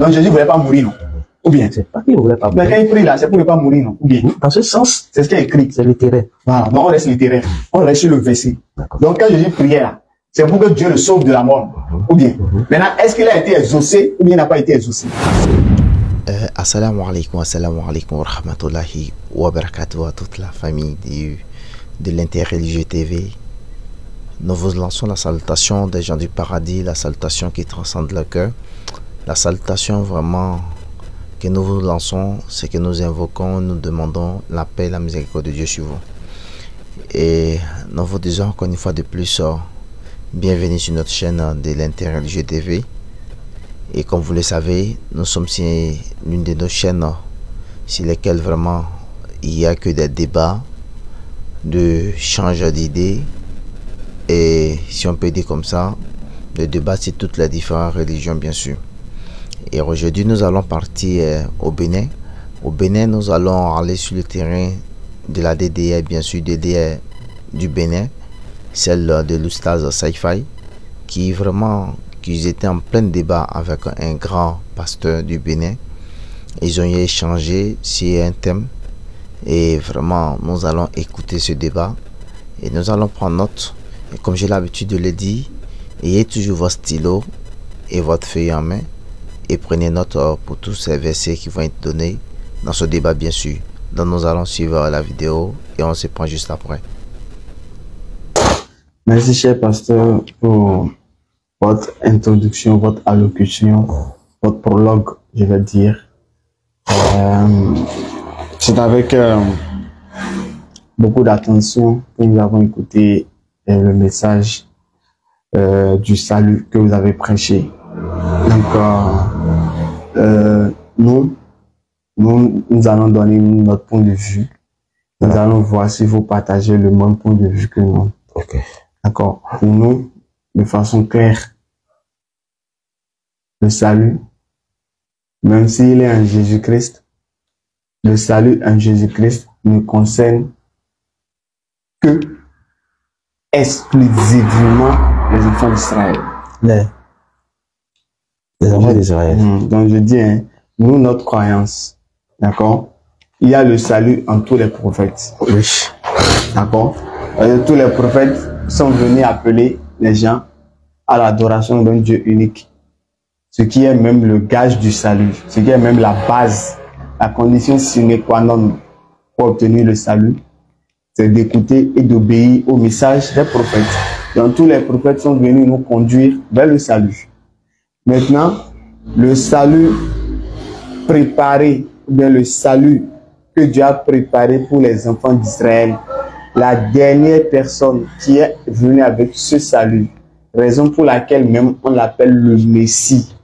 Donc Jésus ne voulait pas mourir, non? Ou bien? C'est pas qu'il ne voulait pas mourir. Mais quand il prie là, c'est pour ne pas mourir, non? Ou bien? Dans ce sens, c'est ce qui est écrit. C'est littéraire. Voilà, donc on reste littéraire. On reste sur le verset. Donc quand Jésus priait là, c'est pour que Dieu le sauve de la mort. Ou bien? Maintenant, est-ce qu'il a été exaucé ou bien il n'a pas été exaucé? Assalamu alaikum wa rahmatullahi wa barakatuh à toute la famille de l'Interreligieux TV. Nous vous lançons la salutation des gens du paradis, la salutation qui transcende le cœur. La salutation vraiment que nous vous lançons, c'est que nous invoquons, nous demandons la paix et la miséricorde de Dieu sur vous. Et nous vous disons encore une fois de plus, bienvenue sur notre chaîne de l'Interreligieux TV. Et comme vous le savez, nous sommes sur l'une de nos chaînes sur lesquelles vraiment il n'y a que des débats, de change d'idées et, si on peut dire comme ça, de débats sur toutes les différentes religions bien sûr. Et aujourd'hui nous allons partir au Bénin. Au Bénin, nous allons aller sur le terrain de la DDR, bien sûr, DDR du Bénin, celle de l'Oustaz Saïfaï, qui vraiment... qu'ils étaient en plein débat avec un grand pasteur du Bénin. Ils ont échangé sur un thème et vraiment nous allons écouter ce débat et nous allons prendre note. Et comme j'ai l'habitude de le dire, ayez toujours votre stylo et votre feuille en main et prenez note pour tous ces versets qui vont être donnés dans ce débat bien sûr. Donc nous allons suivre la vidéo et on se prend juste après. Merci cher pasteur pour votre introduction, votre allocution, votre prologue, je vais dire. C'est avec beaucoup d'attention que nous avons écouté le message du salut que vous avez prêché. Donc, nous allons donner notre point de vue. Nous allons voir si vous partagez le même point de vue que nous. Okay. D'accord. Pour nous, de façon claire, le salut, même s'il est en Jésus-Christ, le salut en Jésus-Christ ne concerne que exclusivement les enfants d'Israël. Les enfants d'Israël. Donc je dis, hein, nous, notre croyance, d'accord, il y a le salut en tous les prophètes. Oui. D'accord. Tous les prophètes sont venus appeler les gens à l'adoration d'un Dieu unique. Ce qui est même le gage du salut, ce qui est même la base, la condition sine qua non pour obtenir le salut, c'est d'écouter et d'obéir au message des prophètes. Donc tous les prophètes sont venus nous conduire vers le salut. Maintenant, le salut préparé, ou bien le salut que Dieu a préparé pour les enfants d'Israël, la dernière personne qui est venue avec ce salut, raison pour laquelle même on l'appelle le Messie.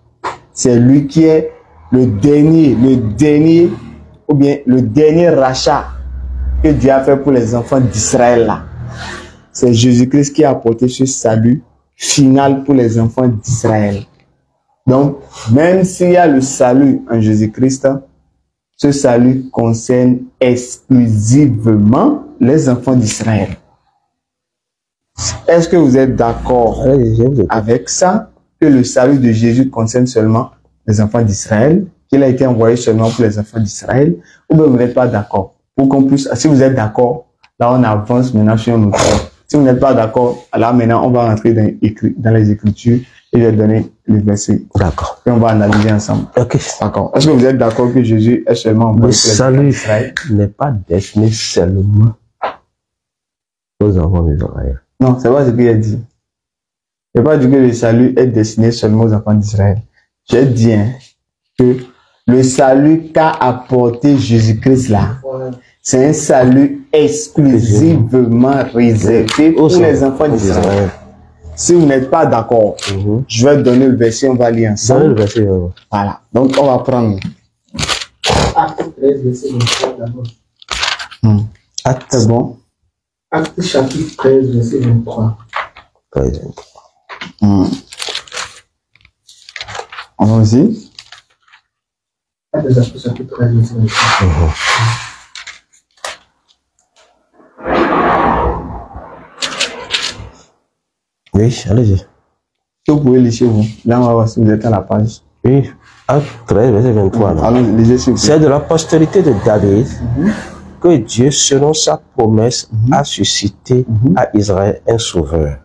C'est lui qui est le dernier, ou bien le dernier rachat que Dieu a fait pour les enfants d'Israël là. C'est Jésus-Christ qui a apporté ce salut final pour les enfants d'Israël. Donc, même s'il y a le salut en Jésus-Christ, ce salut concerne exclusivement les enfants d'Israël. Est-ce que vous êtes d'accord avec ça? Que le salut de Jésus concerne seulement les enfants d'Israël, qu'il a été envoyé seulement pour les enfants d'Israël, ou bien vous n'êtes pas d'accord? Pour qu'on puisse, si vous êtes d'accord, là on avance maintenant sur notre point. Si vous n'êtes pas d'accord, là maintenant on va rentrer dans les Écritures et je vais donner le verset. D'accord. Et on va analyser ensemble. Ok. D'accord. Est-ce que vous êtes d'accord que Jésus est seulement envoyé pour les enfants d'Israël? Le salut n'est pas destiné seulement aux enfants d'Israël. Non, c'est pas ce qu'il a dit. Je n'ai pas dit que le salut est destiné seulement aux enfants d'Israël. J'ai dit que le salut qu'a apporté Jésus-Christ là, c'est un salut exclusivement réservé pour les enfants d'Israël. Si vous n'êtes pas d'accord, je vais donner le verset, on va lire ensemble. Voilà. Donc on va prendre. Acte 13, verset 23 d'abord. Acte, c'est bon. Acte chapitre 13, verset 23. Allons-y. Acte chapitre 13, verset 23. Oui, allez-y. Vous pouvez lire chez vous. Là, on va voir si vous êtes à la page. Oui, acte 13, verset 23. non? Allons, lisez s'il vous plaît. C'est de la postérité de David que Dieu, selon sa promesse, a suscité à Israël un sauveur,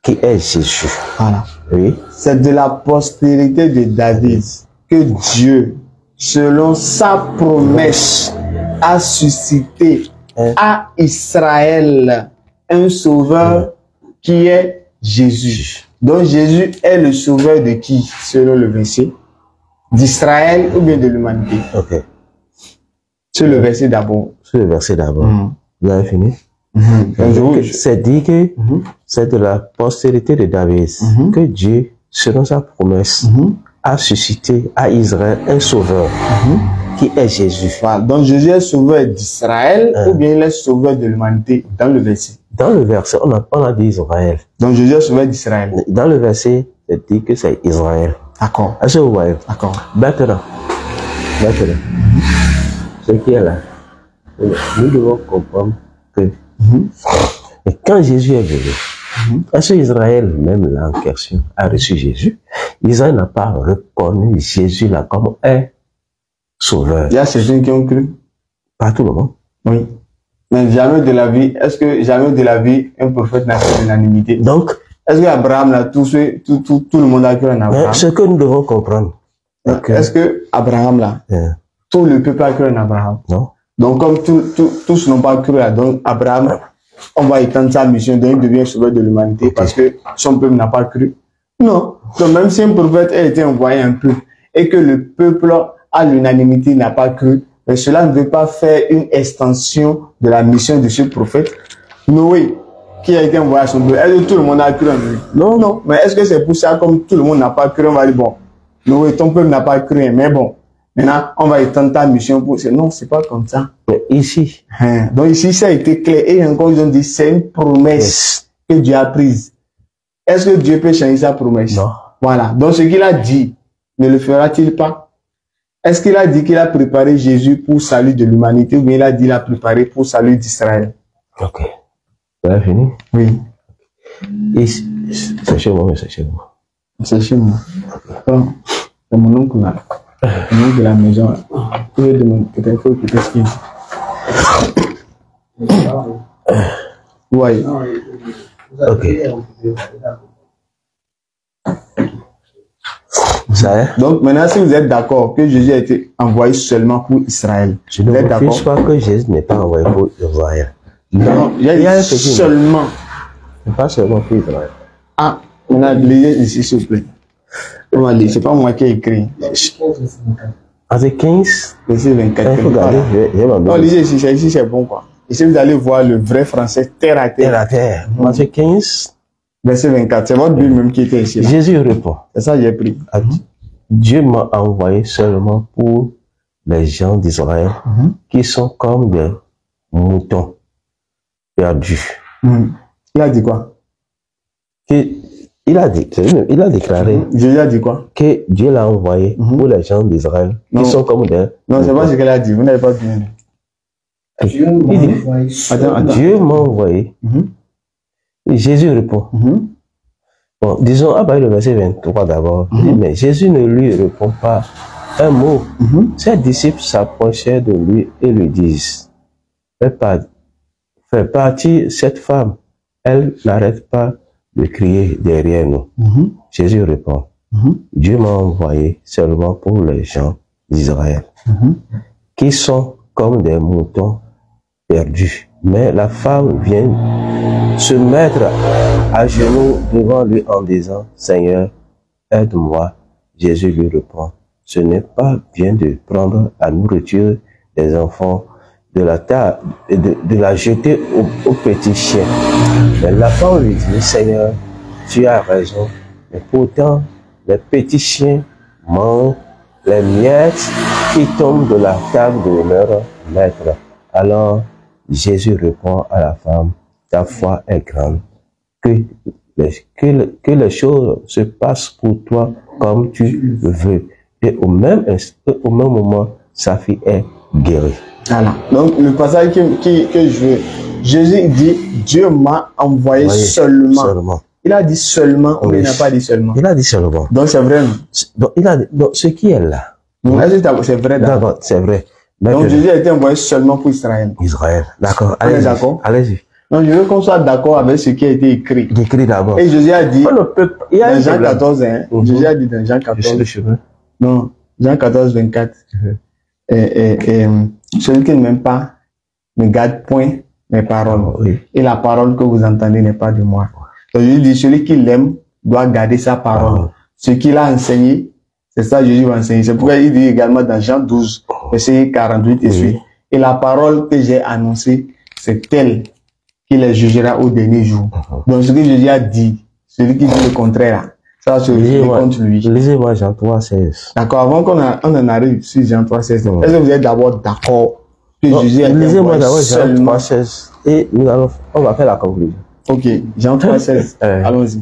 qui est Jésus. Voilà. Oui. C'est de la postérité de David que Dieu, selon sa promesse, a suscité à Israël un sauveur qui est Jésus. Donc Jésus est le sauveur de qui, selon le verset? D'Israël ou bien de l'humanité? Ok. C'est le verset d'abord. C'est le verset d'abord. Vous avez fini? C'est dit que c'est de la postérité de David que Dieu, selon sa promesse, a suscité à Israël un sauveur qui est Jésus. Voilà. Donc Jésus est sauveur d'Israël ou bien il est sauveur de l'humanité dans le verset? Dans le verset, on a dit Israël. Donc Jésus est sauveur d'Israël. Dans le verset, c'est dit que c'est Israël. D'accord. Est-ce que vous voyez? D'accord. Maintenant, ce qui est là, nous devons comprendre que et quand Jésus est venu, est-ce que Israël, même là en question, a reçu Jésus? Israël n'a pas reconnu Jésus là comme un sauveur. Il y a certains qui ont cru. Pas tout le monde. Oui. Mais jamais de la vie, est-ce que jamais de la vie, un prophète n'a fait l'unanimité? Donc, est-ce qu'Abraham, là, tout le monde a cru en Abraham? Ce que nous devons comprendre. Est-ce que Abraham, là, tout le peuple a cru en Abraham? Non. Donc, comme tous n'ont pas cru, là, donc Abraham, on va étendre sa mission, donc il devient sauveur de l'humanité parce que son peuple n'a pas cru. Non. Donc, même si un prophète a été envoyé un peu et que le peuple, à l'unanimité, n'a pas cru, mais cela ne veut pas faire une extension de la mission de ce prophète. Noé, qui a été envoyé à son peuple, est-ce que tout le monde a cru en lui? Non, non. Mais est-ce que c'est pour ça, comme tout le monde n'a pas cru, on va dire, bon, Noé, ton peuple n'a pas cru, mais bon, maintenant, on va étendre ta mission pour... Non, c'est pas comme ça. Mais ici. Donc ici, ça a été clair. Et encore, ils ont dit, c'est une promesse que Dieu a prise. Est-ce que Dieu peut changer sa promesse? Non. Voilà. Donc ce qu'il a dit, ne le fera-t-il pas? Est-ce qu'il a dit qu'il a préparé Jésus pour salut de l'humanité ou bien il a dit qu'il a préparé pour salut d'Israël? Ok. Vous avez fini? Oui. C'est chez moi, c'est chez moi. C'est chez moi. C'est mon oncle là. Mon oncle de la maison là. Je vais demander peut-être ce qu'il dit. Oui. Ok. Donc maintenant, si vous êtes d'accord que Jésus a été envoyé seulement pour Israël, je ne me fiche pas que Jésus n'est pas envoyé pour Israël. Non, il y a seulement. Pas seulement pour Israël. Ah, maintenant, lisez ici, s'il vous plaît. C'est pas moi qui ai écrit. Verset 15. Verset 24. Il faut regarder. Non, lisez ici, c'est bon quoi. Ici, vous allez voir le vrai français terre à terre. Terre à terre. Verset 15. Verset 24. C'est votre Bible même qui était ici. Là. Jésus répond. C'est ça que j'ai pris. Dieu m'a envoyé seulement pour les gens d'Israël qui sont comme des moutons perdus. Il a dit quoi? Il a déclaré. Jésus a dit quoi? Que Dieu l'a envoyé pour les gens d'Israël qui sont comme des... Non, c'est pas ce qu'elle a dit. Vous n'avez pas bien. Dieu m'a envoyé. Et Jésus répond. Bon, disons, le verset 23 d'abord. Mais Jésus ne lui répond pas un mot. Ses disciples s'approchaient de lui et lui disent, fais partie cette femme. Elle n'arrête pas de crier derrière nous. Jésus répond, Dieu m'a envoyé seulement pour les gens d'Israël, qui sont comme des moutons perdus. Mais la femme vient se mettre à genoux devant lui en disant, Seigneur, aide-moi. Jésus lui répond, ce n'est pas bien de prendre la nourriture des enfants de la table et de la jeter aux petits chiens. Mais la femme lui dit, Seigneur, tu as raison, mais pourtant les petits chiens mangent les miettes qui tombent de la table de leur maître. Alors Jésus répond à la femme, ta foi est grande, que les choses se passent pour toi comme tu veux. Et au même moment, sa fille est guérie. Voilà. Donc le passage que je veux, Jésus dit, Dieu m'a envoyé seulement. Il a dit seulement, ou il n'a pas dit seulement. Il a dit seulement. Donc c'est vrai, non? Donc, il a dit, donc, ce qui est là. C'est vrai, D'accord, c'est vrai. Donc Jésus a été envoyé seulement pour Israël. Israël, d'accord. On est d'accord? Allez-y. Donc je veux qu'on soit d'accord avec ce qui a été écrit. Écrit d'abord. Et Jésus a dit, On ne peut pas. Il y a dans un Jean problème. 14, hein, Jésus a dit dans Jean 14, le chemin. non, Jean 14, 24, celui qui ne m'aime pas ne garde point mes paroles. Oui. Et la parole que vous entendez n'est pas de moi. Donc Jésus dit, celui qui l'aime doit garder sa parole. Ce qu'il a enseigné, c'est ça Jésus va enseigner. C'est pourquoi il dit également dans Jean 12, verset 48 et suite. Et la parole que j'ai annoncée, c'est elle qui les jugera au dernier jour. Donc ce que Jésus a dit, celui qui dit le contraire, ça va se révéler contre lui. Lisez-moi Jean 3, 16. D'accord, avant qu'on en arrive sur Jean 3, 16, est-ce que vous êtes d'abord d'accord que Jésus a été Lisez-moi d'abord Jean seulement 3, 16. Et on va faire la conclusion. Ok, Jean 3, 16. Allons-y.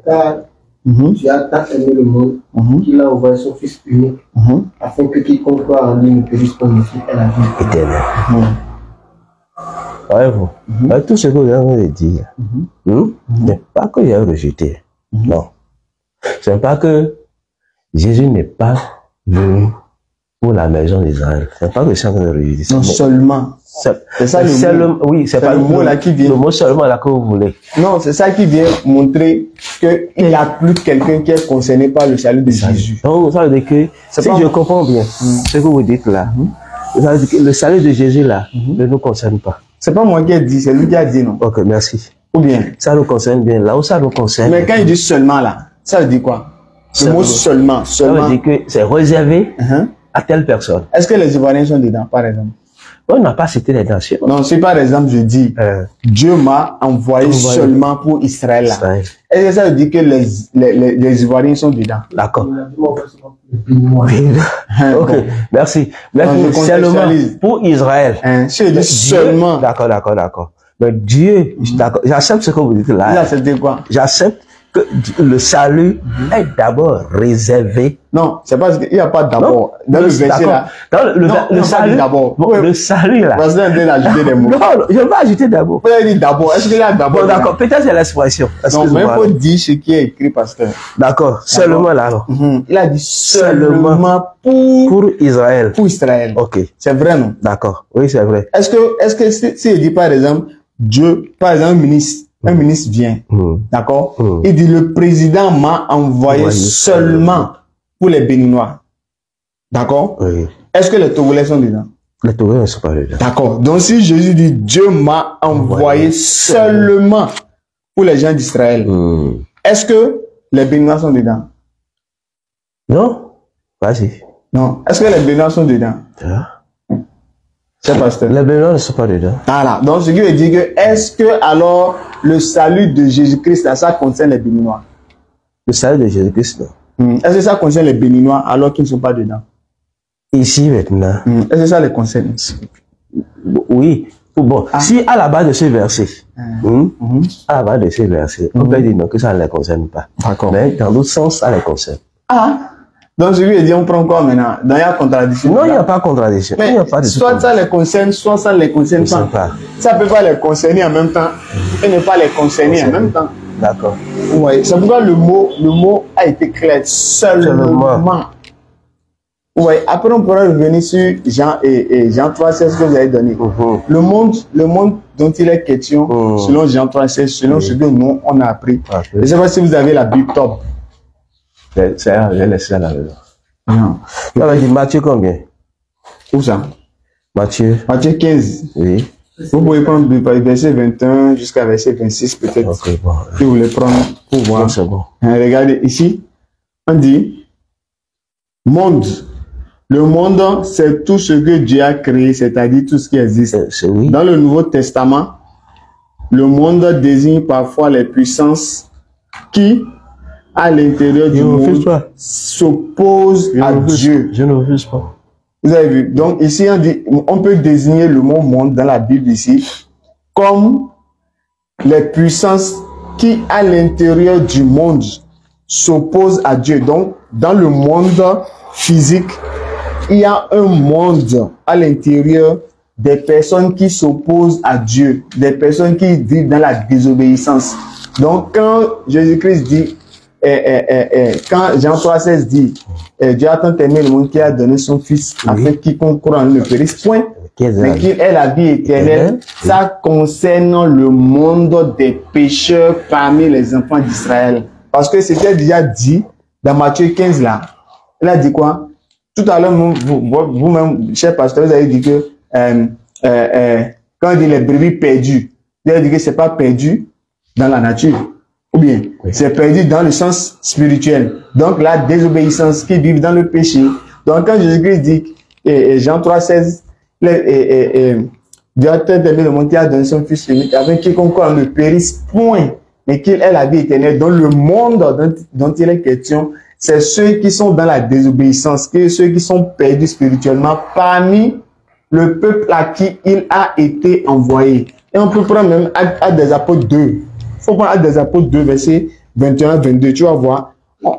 Car tu as tant aimé le monde qu'il a envoyé son Fils unique afin que quiconque croit en lui ne périsse pas, mais qu'il ait la vie éternelle. Voyez-vous, tout ce que vous avez dit, n'est pas que j'ai rejeté. Non. Ce n'est pas que Jésus n'est pas venu pour la maison d'Israël. Ce n'est pas que c'est en train de rejeter. Non, seulement. C'est ça le mot. Oui, c'est pas le mot là qui vient. Le mot seulement là que vous voulez. Non, c'est ça qui vient montrer qu'il n'y a plus quelqu'un qui est concerné par le salut de Jésus. Donc, ça veut dire que, si je comprends bien ce que vous dites là, ça veut dire que le salut de Jésus là ne nous concerne pas. C'est pas moi qui ai dit, c'est lui qui a dit, non? Ok, merci. Ou bien? Ça nous concerne bien, là où ça nous concerne. Mais quand il dit seulement là, ça veut dire quoi? Le mot seulement. Ça veut dire que c'est réservé à telle personne. Est-ce que les Ivoiriens sont dedans, par exemple? On n'a pas cité les nations. Non, si par exemple je dis, Dieu m'a envoyé seulement pour Israël là. Est-ce que ça veut dire que les Ivoiriens sont dedans? D'accord. Oui. Ok, merci. Merci. Seulement pour Israël. Si je dis seulement. D'accord. Mais Dieu, j'accepte ce que vous dites là. Vous acceptez quoi? J'accepte que le salut est d'abord réservé. Non, c'est parce qu'il n'y a pas d'abord. Dans le verset là. Dans le salut d'abord. Le salut là. Parce qu'on vient d'ajouter des mots. Non, je ne vais pas ajouter d'abord. Vous avez dit d'abord. Est-ce qu'il y a d'abord? Bon, d'accord. Peut-être c'est l'expression. Non, mais il faut dire ce qui est écrit, pasteur. D'accord. Seulement là, alors. Il a dit seulement pour Israël. Pour Israël. Ok. C'est vrai, non? D'accord. Oui, c'est vrai. Est-ce que si il dit par exemple, Dieu, par exemple, un ministre vient, d'accord? Il dit le président m'a envoyé seulement pour les Béninois. D'accord? Oui. Est-ce que les Togolais sont dedans? Les Togolais ne sont pas dedans. D'accord. Donc si Jésus dit Dieu m'a envoyé seulement pour les gens d'Israël, est-ce que les Béninois sont dedans? Non. Vas-y. Non. Est-ce que les Béninois sont dedans? C'est pasteur. Les Béninois ne sont pas dedans. Voilà. Donc ce qui veut dire que est-ce que alors le salut de Jésus-Christ, ça concerne les Béninois? Le salut de Jésus-Christ, non. Est-ce que ça concerne les Béninois alors qu'ils ne sont pas dedans? Ici maintenant. Est-ce que ça les concerne? Oui. Bon, si à la base de ce verset, à la base de ce verset, on peut dire non, que ça ne les concerne pas. D'accord. Mais dans l'autre sens, ça les concerne. Donc ce qui veut dire, on prend quoi maintenant? Donc il y a contradiction. Non, il n'y a pas de contradiction. Mais il n'y a pas de soit ça les concerne, soit ça ne les concerne pas. Ça ne peut pas les concerner en même temps et ne pas les concerner en même temps. D'accord. Ouais, c'est pourquoi le mot a été clair. Seulement. Ouais, après on pourra revenir sur Jean 3, 16 que vous avez donné. Le monde dont il est question, selon Jean 3, 16, selon ce que nous on a appris. Je ne sais pas si vous avez la Bible top. C'est ça, j'ai laissé à la maison. Non. On va dire Matthieu combien? Où ça? Matthieu 15. Oui. Vous pouvez prendre verset 21 jusqu'à verset 26 peut-être. Ok, bon. Si vous voulez prendre pour voir. Non, c'est bon. Regardez ici, on dit monde. Le monde, c'est tout ce que Dieu a créé, c'est-à-dire tout ce qui existe. Oui. Dans le Nouveau Testament, le monde désigne parfois les puissances qui, à l'intérieur du monde, s'opposent à Dieu. Je ne refuse pas. Vous avez vu? Donc ici, on peut désigner le mot monde dans la Bible ici comme les puissances qui, à l'intérieur du monde, s'opposent à Dieu. Donc, dans le monde physique, il y a un monde à l'intérieur des personnes qui s'opposent à Dieu, des personnes qui vivent dans la désobéissance. Donc, quand Jésus-Christ dit, quand Jean 3,16 dit, Dieu a tant aimé le monde qu'il a donné son Fils, afin que quiconque croit en lui ne périsse point, mais qu'il ait la vie éternelle, ça concerne le monde des pécheurs parmi les enfants d'Israël. Parce que c'était déjà dit dans Matthieu 15 là. Il a dit quoi? Tout à l'heure, vous-même, cher pasteur, vous avez dit que quand il dit les brebis perdues, vous avez dit que c'est pas perdu dans la nature. Ou bien, c'est perdu dans le sens spirituel. Donc, la désobéissance qui vit dans le péché. Donc, quand Jésus-Christ dit, Jean 3,16, Dieu a tant aimé le monde qu'il a donné son Fils unique, afin que quiconque ne périsse point, mais qu'il ait la vie éternelle. Dans le monde dont il est question, c'est ceux qui sont dans la désobéissance, ceux qui sont perdus spirituellement parmi le peuple à qui il a été envoyé. Et on peut prendre même Actes des Apôtres 2. Il faut prendre Actes des Apôtres 2, versets 21-22. Tu vas voir.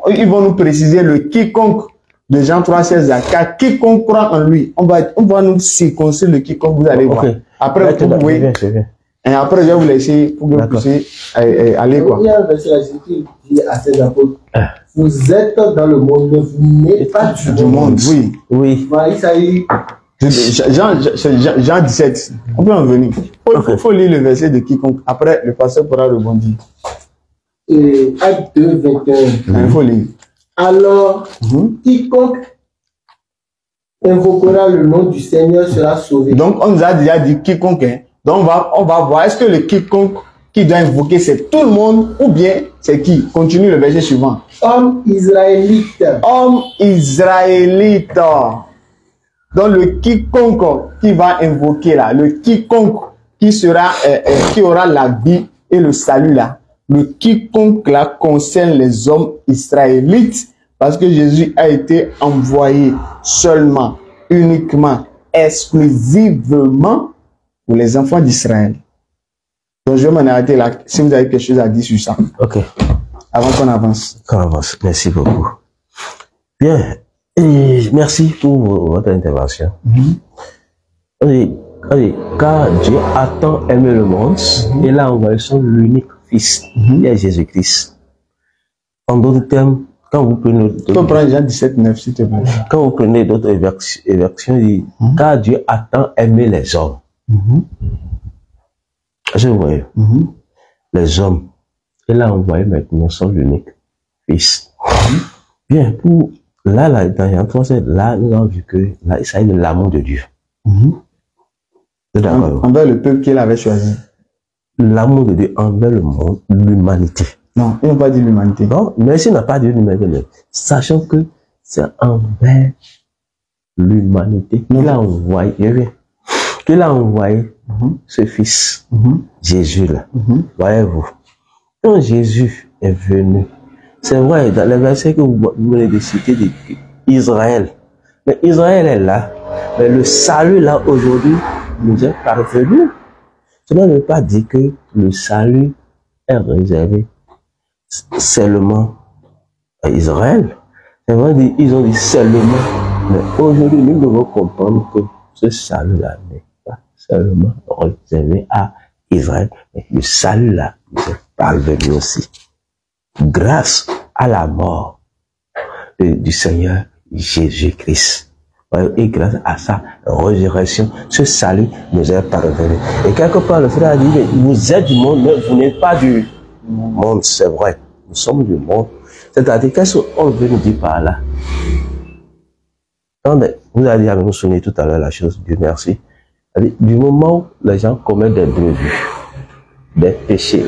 Ils vont nous préciser le quiconque de Jean 3,16 car quiconque croit en lui. On va nous circoncire le quiconque, vous allez voir. Après, vous pouvez. Et après, je vais vous laisser pour que vous puissiez aller quoi. Il y a un verset qui dit à ses apôtres, vous êtes dans le monde, mais vous n'êtes pas du monde. Oui. Oui. Voilà, il s'agit. Jean 17. On peut en venir. Il faut lire le verset de quiconque. Après, le pasteur pourra rebondir. Acte 2, 21. Il faut lire. Alors, quiconque invoquera le nom du Seigneur sera sauvé. Donc, on nous a déjà dit quiconque. Hein. Donc, on va voir, est-ce que le quiconque qui doit invoquer, c'est tout le monde ou bien c'est qui? Continue le verset suivant. Homme israélite. Homme israélite. Donc, le quiconque qui va invoquer là, le quiconque qui sera, qui aura la vie et le salut là, le quiconque là concerne les hommes israélites parce que Jésus a été envoyé seulement, uniquement, exclusivement pour les enfants d'Israël. Donc, je vais m'en arrêter là, si vous avez quelque chose à dire sur ça. Ok. Avant qu'on avance. Qu'on avance. Merci beaucoup. Bien. Et merci pour votre intervention. Car Dieu a tant aimé le monde, et là, on voit son unique Fils, il est Jésus-Christ. En d'autres termes, quand vous prenez... Tu peux prendre Jean 17, 9, s'il te plaît. Quand vous prenez d'autres versions, il dit, car Dieu a tant aimé les hommes. Je vois, les hommes, et là, on voit maintenant son unique Fils. Bien, pour... Là, dans Jean 3, là, nous avons vu que là, il s'agit de l'amour de Dieu. Envers le peuple qu'il avait choisi. L'amour de Dieu envers le monde, l'humanité. Non, il n'a pas dit l'humanité. Non, mais s'il n'a pas dit l'humanité, sachant que c'est envers l'humanité qu'il a envoyé, ce Fils, Jésus là. Voyez-vous, quand Jésus est venu, c'est vrai, dans les versets que vous venez de citer, Israël. Mais Israël est là. Mais le salut là, aujourd'hui, nous est parvenu. Cela ne veut pas dire que le salut est réservé seulement à Israël. C'est vrai, ils ont dit seulement. Mais aujourd'hui, nous devons comprendre que ce salut-là n'est pas seulement réservé à Israël. Mais le salut-là nous est parvenu aussi. Grâce à la mort du Seigneur Jésus-Christ. Et grâce à sa résurrection, ce salut nous est parvenu. Et quelque part, le frère a dit, vous êtes du monde, mais vous n'êtes pas du monde, c'est vrai. Nous sommes du monde. C'est-à-dire, qu'est-ce qu'on veut nous dire par là? Vous avez dit, nous souvenir tout à l'heure la chose, Dieu merci. Du moment où les gens commettent des brebis, des péchés,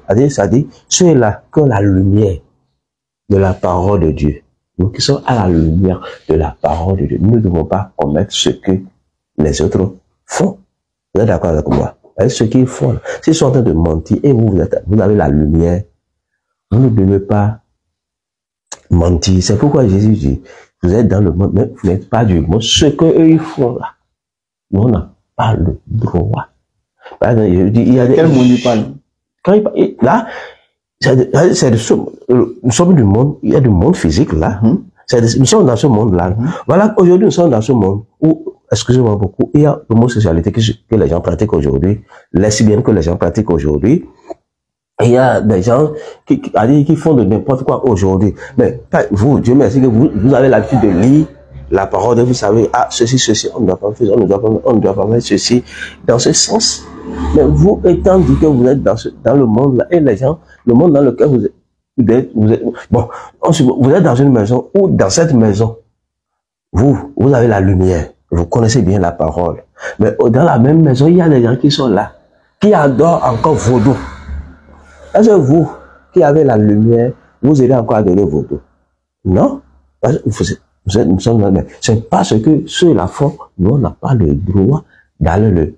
c'est-à-dire ceux-là qui ont la lumière de la parole de Dieu, nous qui sommes à la lumière de la parole de Dieu, nous ne devons pas commettre ce que les autres font. Vous êtes d'accord avec moi? Ce qu'ils font, s'ils sont en train de mentir et vous avez la lumière, vous ne devez pas mentir. C'est pourquoi Jésus dit, vous êtes dans le monde, mais vous n'êtes pas du monde. Ce qu'eux ils font là, on n'a pas le droit. Par exemple, il y a quel monde il parle? Quand il parle, là, nous sommes du monde, il y a du monde physique là. Nous sommes dans ce monde-là. Voilà, aujourd'hui nous sommes dans ce monde où excusez-moi beaucoup, il y a l'homosexualité que les gens pratiquent aujourd'hui, lesbienne que les gens pratiquent aujourd'hui. Il y a des gens qui font de n'importe quoi aujourd'hui. Mais vous, Dieu merci que vous avez l'habitude de lire la parole, et vous savez, ah, ceci, on ne doit pas faire, on ne doit pas mettre ceci, dans ce sens. Mais vous, étant dit que vous êtes dans le monde là, et les gens, le monde dans lequel vous êtes bon, vous êtes dans une maison, ou dans cette maison, vous avez la lumière, vous connaissez bien la parole. Mais dans la même maison, il y a des gens qui sont là, qui adorent encore vaudou. Est-ce que vous, qui avez la lumière, vous allez encore adorer vaudou? Non? Nous sommes là, mais c'est parce que ceux-là font, nous, on n'a pas le droit d'aller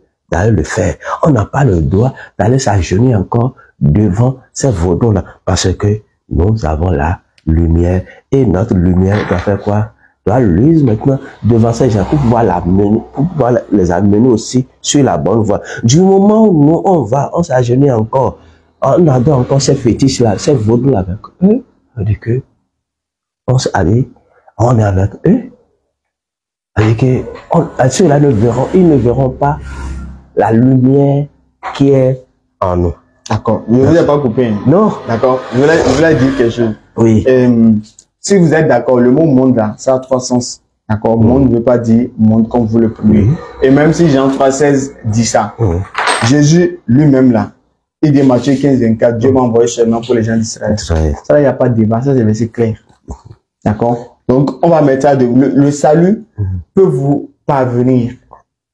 le faire. On n'a pas le droit d'aller s'agenouiller encore devant ces vaudous-là, parce que nous avons la lumière, et notre lumière doit faire quoi? Doit luire maintenant devant ces gens pour pouvoir les amener aussi sur la bonne voie. Du moment où nous, on s'agenouille encore, on adore encore ces fétiches-là, ces vaudous-là avec eux, on dit que, on est avec eux, avec ceux-là ils ne verront pas la lumière qui est en nous. D'accord. Je ne vous ai pas coupé. Non. D'accord. Je voulais dire quelque chose. Oui. Si vous êtes d'accord, le mot monde là, ça a trois sens. D'accord. Monde ne veut pas dire monde comme vous le prenez. Et même si Jean 3,16 dit ça, Jésus lui-même là, il dit Matthieu 15,24, Dieu m'a envoyé seulement pour les gens d'Israël. Ça, il n'y a pas de débat, ça c'est verset clair. D'accord. Donc, on va mettre ça le salut peut vous parvenir.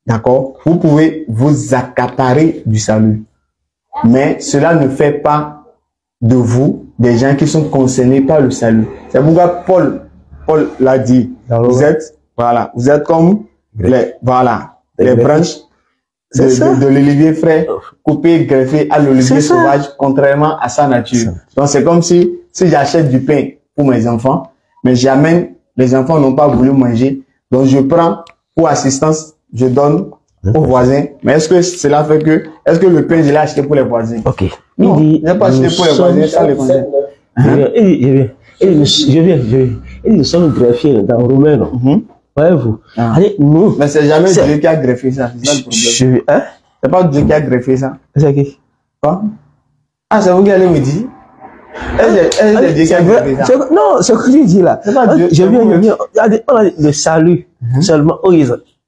D'accord. Vous pouvez vous accaparer du salut. Mais cela ne fait pas de vous des gens qui sont concernés par le salut. C'est pourquoi Paul l'a dit. Vous êtes comme les branches de l'olivier frais, coupées, greffées à l'olivier sauvage, contrairement à sa nature. Donc, c'est comme si j'achète du pain pour mes enfants, mais j'amène, les enfants n'ont pas voulu manger, donc je prends pour assistance, je donne aux voisins. Mais est-ce que cela fait que, est-ce que le pain, je l'ai acheté pour les voisins? Ok. Non, je n'ai pas acheté pour les voisins, sans les voisins. Je viens. Et nous sommes greffiers dans Romain, non? Voyez-vous? Allez, nous. Mais c'est jamais Dieu qui a greffé ça, c'est ça le problème. C'est pas Dieu qui a greffé ça. C'est qui? Quoi? Ah, c'est vous qui allez me dire? Est-ce Dieu qui a greffé ça? Non, ce que tu dis là. C'est pas Dieu. Je viens. On a le salut seulement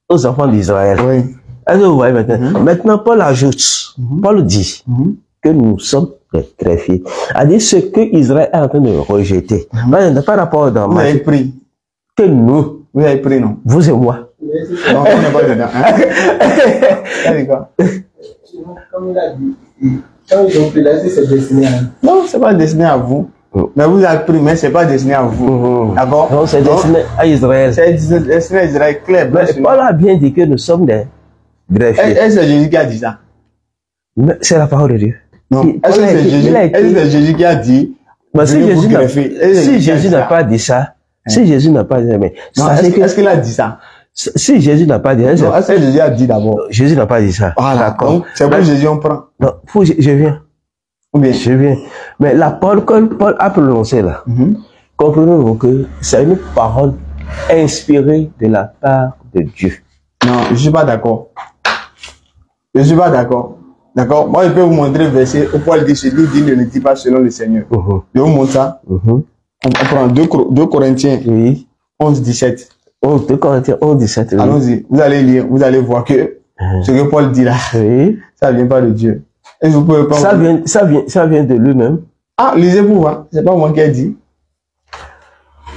aux enfants d'Israël. Oui. Est-ce que vous voyez maintenant? Maintenant, Paul ajoute, Paul dit que nous sommes greffiers. C'est-à-dire ce que Israël est en train de rejeter. Par rapport dans vous avez pris. Que nous. Vous avez pris, non? Vous et moi. Non, on n'est pas dedans. C'est quoi? Comme il a dit, quand ils ont pris là, c'est destiné à nous. Non, c'est pas destiné à vous. Mais vous avez pris, mais c'est pas destiné à vous. D'accord? Non, c'est destiné à Israël. C'est destiné à Israël, clair. Paul a bien dit que nous sommes des greffiers. Est-ce que c'est Jésus qui a dit ça? C'est la parole de Dieu. Non. Est-ce que c'est Jésus qui a dit? Si Jésus n'a pas dit ça, si Jésus n'a pas dit ça, mais est-ce qu'il a dit ça? Si Jésus n'a pas dit ça, est-ce que Jésus a dit d'abord? Jésus n'a pas dit ça. Voilà. Donc, c'est pour Jésus on prend. Non, je viens. Bien. Je viens. Mais la parole que Paul a prononcée là, comprenez-vous que c'est une parole inspirée de la part de Dieu. Non, je ne suis pas d'accord. Je ne suis pas d'accord. D'accord? Moi, je peux vous montrer le verset où Paul dit, celui dit ne dit pas selon le Seigneur. Je vous montre ça. On prend 2 Corinthiens 11, 17. 2 Corinthiens 11, 17. Oui. Allons-y. Vous allez lire, vous allez voir que ce que Paul dit là, ça ne vient pas de Dieu. Et vous pouvez pas ça vient de lui-même. Ah, lisez pour voir. C'est pas moi qui ai dit.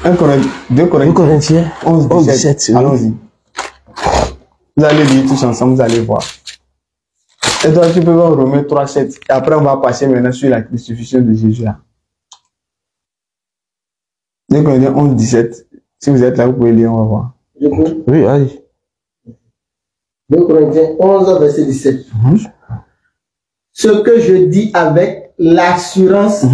2 Corinthiens 11, 17. Allons-y. Vous allez lire tous ensemble, vous allez voir. Et toi, tu peux voir Romains 3, 7. Et après, on va passer maintenant sur la crucifixion de Jésus là. 2 Corinthiens 11, 17. Si vous êtes là, vous pouvez lire, on va voir. Je peux? Oui, allez. 2 Corinthiens 11, verset 17. Ce que je dis avec l'assurance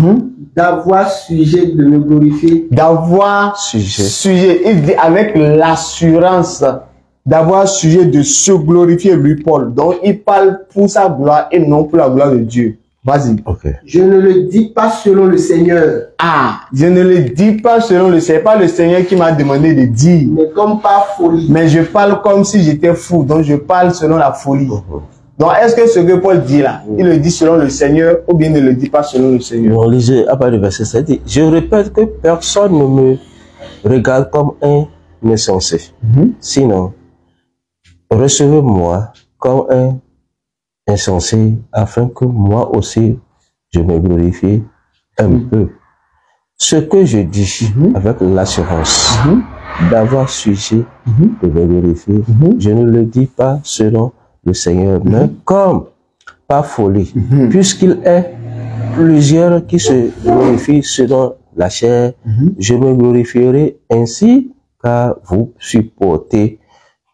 d'avoir sujet de me glorifier. D'avoir sujet. Il dit avec l'assurance d'avoir sujet de se glorifier, lui, Paul. Donc, il parle pour sa gloire et non pour la gloire de Dieu. Vas-y. Ok. Je ne le dis pas selon le Seigneur. Ah, je ne le dis pas selon le Seigneur. Pas le Seigneur qui m'a demandé de dire. Mais comme par folie. Mais je parle comme si j'étais fou. Donc je parle selon la folie. Donc est-ce que ce que Paul dit là, il le dit selon le Seigneur ou bien il ne le dit pas selon le Seigneur? On lisait à part le verset 7. Dit, je répète que personne ne me regarde comme un insensé. Sinon, recevez-moi comme un insensé afin que moi aussi je me glorifie un peu. Ce que je dis avec l'assurance d'avoir sujet de me glorifier, je ne le dis pas selon le Seigneur, mais comme par folie, puisqu'il est plusieurs qui se glorifient selon la chair, je me glorifierai ainsi car vous supportez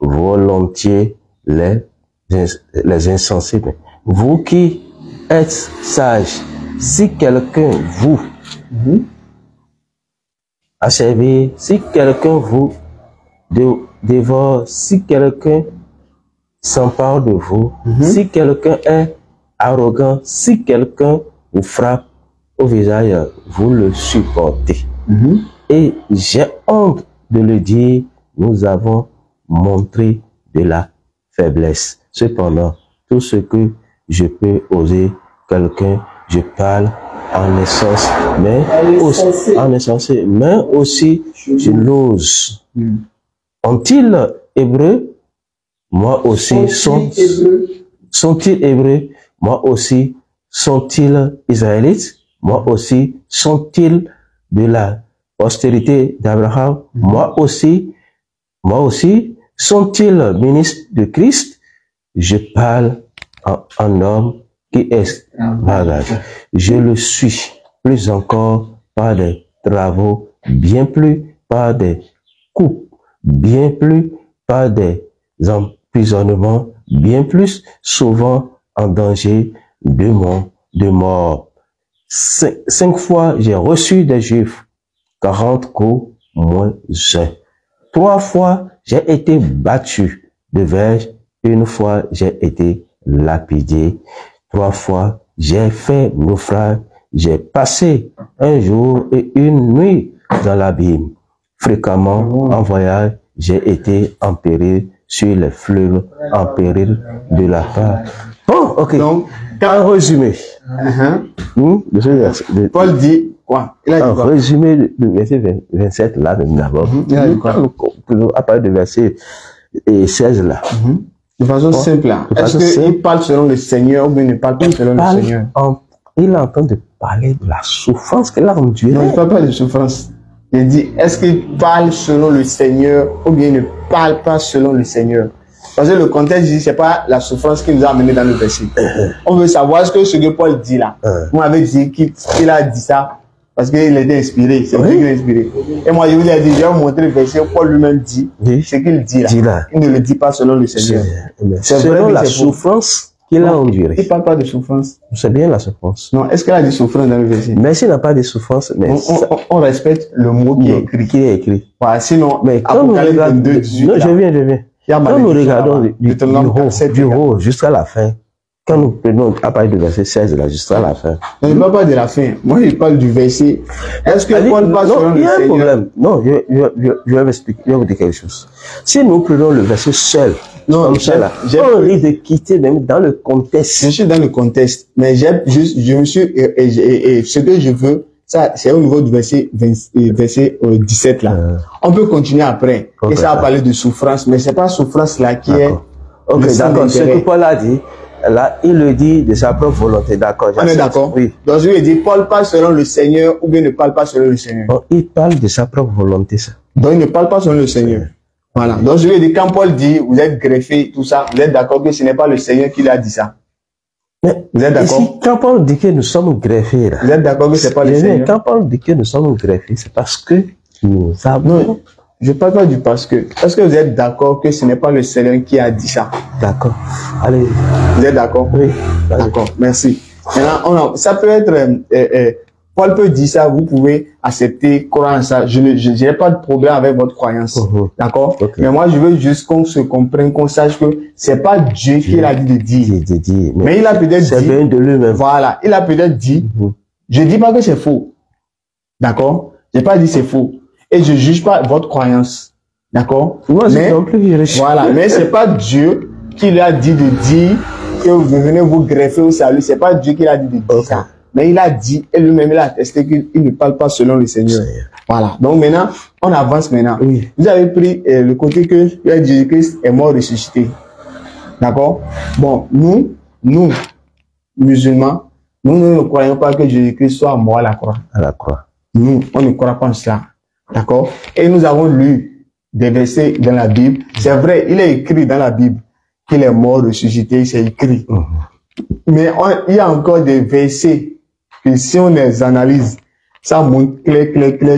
volontiers les insensés. Vous qui êtes sages, si quelqu'un vous achève, si quelqu'un vous dévore, si quelqu'un s'empare de vous, si quelqu'un est arrogant, si quelqu'un vous frappe au visage, vous le supportez. Et j'ai honte de le dire, nous avons montré de la faiblesse. Cependant, tout ce que je peux oser quelqu'un, je parle en essence, mais aussi, en insensé, mais aussi je l'ose. Ont-ils hébreux? Moi aussi. Sont-ils hébreux? Moi aussi. Sont-ils israélites? Moi aussi. Sont-ils de la postérité d'Abraham? Moi aussi. Moi aussi. Sont-ils ministres de Christ? Je parle en homme qui est bagage. Je le suis plus encore par des travaux, bien plus par des coupes, bien plus par des emprisonnements, bien plus souvent en danger de mort. 5 fois j'ai reçu des Juifs, 40 coups moins 1. 3 fois j'ai été battu de verge, 1 fois j'ai été lapidé, 3 fois j'ai fait naufrage, j'ai passé un jour et une nuit dans l'abîme. Fréquemment en voyage, j'ai été en péril sur les fleuves, en péril de la part. Bon, ok. Donc, en résumé, Paul dit quoi? Il a dit en quoi? résumé le verset 27 là, d'abord. À partir du verset 16 là. De façon simple là. Est-ce qu'il parle selon le Seigneur ou bien il ne parle pas selon le Seigneur? Il est en train de parler de la souffrance qu'il a endurée. Non, il ne parle pas de souffrance. Il dit, est-ce qu'il parle selon le Seigneur ou bien il ne parle pas selon le Seigneur? Parce que le contexte dit, c'est pas la souffrance qui nous a amené dans le verset. On veut savoir ce que Paul dit là. Vous m'avez dit qu'il a dit ça parce qu'il était inspiré. C'est vrai qu'il est inspiré. Et moi, je vous ai dit, je vais vous montrer le verset. Paul lui-même dit ce qu'il dit là. Il ne le dit pas selon le Seigneur. C'est selon la souffrance qu'il a endurée. Il ne parle pas de souffrance. C'est bien la souffrance. Non, est-ce qu'il a dit souffrance dans le verset? Mais s'il n'a pas de souffrance, mais on respecte le mot qui est écrit. Qui est écrit. Voilà, sinon, mais quand nous regardons, 18, non, je viens. Quand nous regardons du haut jusqu'à la fin, quand nous prenons à partir du verset 16 là, jusqu'à la fin. Non, je ne parle pas de la fin. Moi, je parle du verset. Est-ce que Paul parle selon le Seigneur? Il y a un problème. Non, je vais m'expliquer. Je vais vous dire quelque chose. Si nous prenons le verset seul, on risque de quitter même dans le contexte. Je suis dans le contexte, mais je me suis, et ce que je veux, ça, c'est au niveau du verset 17 là. On peut continuer après. Et ça va parler de souffrance, mais c'est pas souffrance là qui est. Ok, d'accord. Ce que Paul a dit, là, il le dit de sa propre volonté. D'accord. On est d'accord? Oui. Donc, je lui dis, Paul parle selon le Seigneur ou bien ne parle pas selon le Seigneur? Bon, il parle de sa propre volonté, ça. Donc, il ne parle pas selon le Seigneur. Voilà. Donc, je lui ai dit, quand Paul dit, vous êtes greffé, tout ça, vous êtes d'accord que ce n'est pas le Seigneur qui l'a dit ça? Mais vous êtes d'accord? Ici, quand Paul dit que nous sommes greffés, là. Vous êtes d'accord que c'est pas le Seigneur? Quand Paul dit que nous sommes greffés, c'est parce que nous avons... Non, je parle pas du parce que. Est-ce que vous êtes d'accord que ce n'est pas le Seigneur qui a dit ça? D'accord. Allez. Vous êtes d'accord? Oui. D'accord. Merci. Maintenant, ça peut être, Paul peut dire ça, vous pouvez accepter, croire en ça. Je n'ai pas de problème avec votre croyance. D'accord? Mais moi, je veux juste qu'on se comprenne, qu'on sache que c'est pas Dieu qui l'a dit de dire. Mais il a peut-être dit. C'est bien de lui-même. Voilà. Il a peut-être dit. Je dis pas que c'est faux. D'accord? J'ai pas dit c'est faux. Et je juge pas votre croyance. D'accord? Mais, voilà. Mais c'est pas Dieu qui lui a dit de dire que vous venez vous greffer au salut. C'est pas Dieu qui l'a dit de dire ça. Mais il a dit, et lui-même, il a attesté qu'il ne parle pas selon le Seigneur. Voilà. Donc maintenant, on avance maintenant. Vous avez pris le côté que Jésus-Christ est mort ressuscité. D'accord? Bon, nous, musulmans, nous ne croyons pas que Jésus-Christ soit mort à la croix. À la croix. Nous, on ne croit pas en cela. D'accord? Et nous avons lu des versets dans la Bible. C'est vrai, il est écrit dans la Bible qu'il est mort ressuscité, c'est écrit. Mais il y a encore des versets que si on les analyse, ça montre clair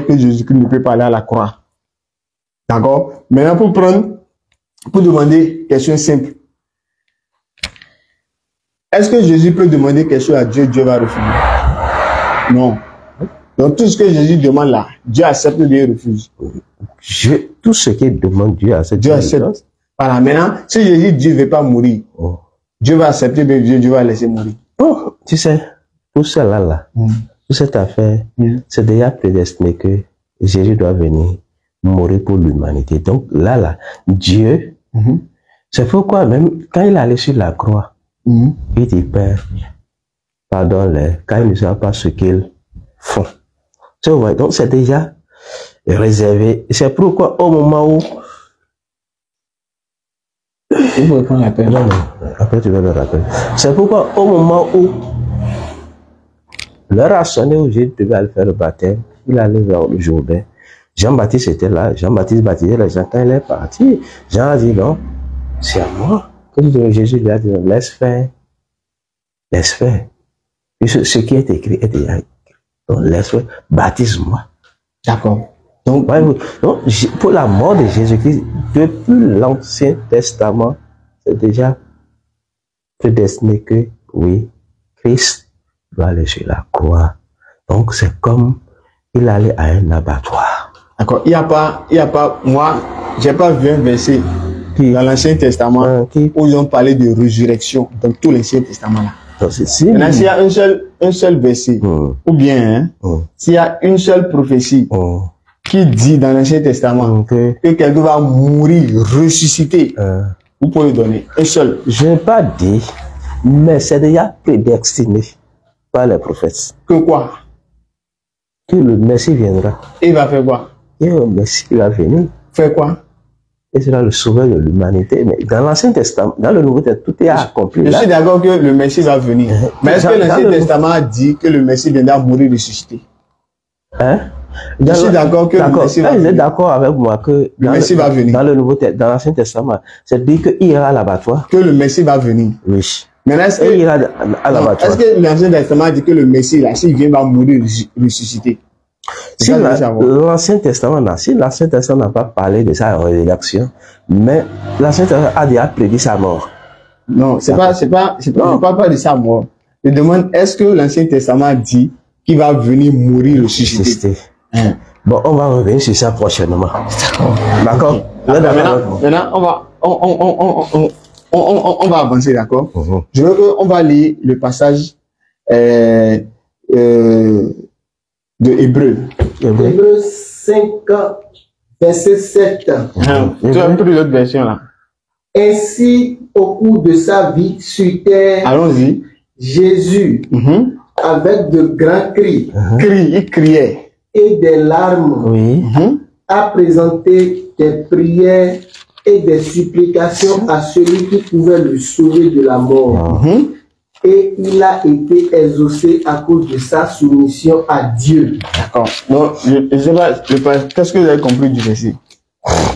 que Jésus-Christ ne peut pas aller à la croix. D'accord? Maintenant, pour demander question simple. Est-ce que Jésus peut demander quelque chose à Dieu, Dieu va refuser? Non. Donc tout ce que Jésus demande là, Dieu accepte ou Dieu refuse? Tout ce qu'il demande, Dieu accepte. Dieu accepte. Voilà, maintenant, si Jésus Dieu ne veut pas mourir, Dieu va accepter de Dieu, Dieu va laisser mourir. Oh, tu sais, tout cela là, toute cette affaire, c'est déjà prédestiné que Jésus doit venir mourir pour l'humanité. Donc là, Dieu, c'est pourquoi même quand il allait sur la croix, il dit, Père, pardonne-les, car ils ne savent pas ce qu'ils font. Tu vois, donc c'est déjà réservé. C'est pourquoi au moment où il faut prendre la peine. Non, après tu vas le rappeler. C'est pourquoi au moment où l'heure a sonné où Jésus devait aller faire le baptême, il allait vers le Jourdain. Jean-Baptiste était là. Jean-Baptiste baptisait les gens. Quand il est parti, Jean a dit non, c'est à moi. Que Jésus lui a dit laisse faire. Laisse faire. Et ce qui est écrit est déjà écrit. Donc laisse faire. Baptise-moi. D'accord. Donc, pour la mort de Jésus-Christ, depuis l'Ancien Testament, c'est déjà prédestiné que, oui, Christ doit aller sur la croix. Donc, c'est comme il allait à un abattoir. D'accord. Il n'y a pas, moi, j'ai pas vu un verset dans l'Ancien Testament où ils ont parlé de résurrection dans tout l'Ancien Testament là. S'il y a un seul verset, ou bien, s'il y a une seule prophétie, qui dit dans l'Ancien Testament que quelqu'un va mourir, ressusciter, vous pouvez donner un seul. Je n'ai pas dit, mais c'est déjà prédestiné par les prophètes. Que quoi? Que le Messie viendra. Et il va faire quoi? Et le Messie va venir. Faire quoi? Et sera le sauveur de l'humanité. Mais dans l'Ancien Testament, dans le Nouveau Testament, tout est accompli. Je suis d'accord que le Messie va venir. Mais est-ce que l'Ancien Testament a dit que le Messie viendra mourir, ressusciter? Je suis d'accord que le Messie va venir. Vous êtes d'accord avec moi que le Messie va venir. Dans l'Ancien Testament, c'est dit qu'il ira à l'abattoir. Que le Messie va venir. Oui. Maintenant, est-ce il ira à l'abattoir. Est-ce que l'Ancien Testament dit que le Messie, là, s'il vient, va mourir, ressusciter? Si l'Ancien Testament n'a pas parlé de sa rédaction, mais l'Ancien Testament a déjà prédit sa mort. Non, je ne parle pas de sa mort. Je demande, est-ce que l'Ancien Testament dit qu'il va venir mourir, ressusciter? Bon, on va revenir sur ça prochainement. D'accord. Maintenant, on va avancer, d'accord? Je veux qu'on va lire le passage de Hébreux. Hébreux 5, verset 7. Tu as pris l'autre version là. Ainsi, au cours de sa vie sur terre, allons-y. Jésus, avec de grands cris, il criait, et des larmes, a présenté des prières et des supplications à celui qui pouvait le sauver de la mort. Et il a été exaucé à cause de sa soumission à Dieu. D'accord. Donc, je sais pas, qu'est-ce que vous avez compris du verset?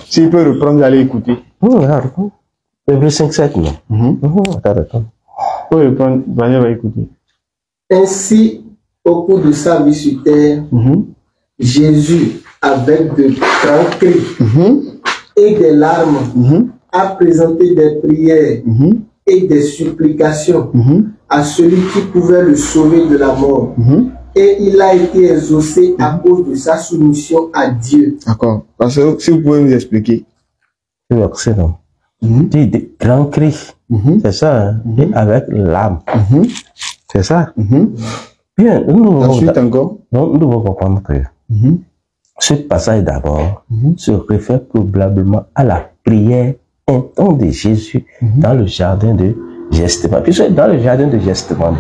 S'il peut reprendre, vous allez écouter. Hébreux 5, 7, non? Attends. Pour reprendre, vous allez écouter. Ainsi, au cours de sa vie sur terre, Jésus, avec de grands cris et des larmes, a présenté des prières et des supplications à celui qui pouvait le sauver de la mort. Et il a été exaucé à cause de sa soumission à Dieu. D'accord. Parce que si vous pouvez nous expliquer. C'est non. Dit des grands cris. C'est ça, hein? Et avec l'âme. C'est ça. Bien, Ensuite encore. Nous devons comprendre que ce passage d'abord se réfère probablement à la prière intense de Jésus dans le jardin de Gethsémani. Puisque dans le jardin de Gethsémani,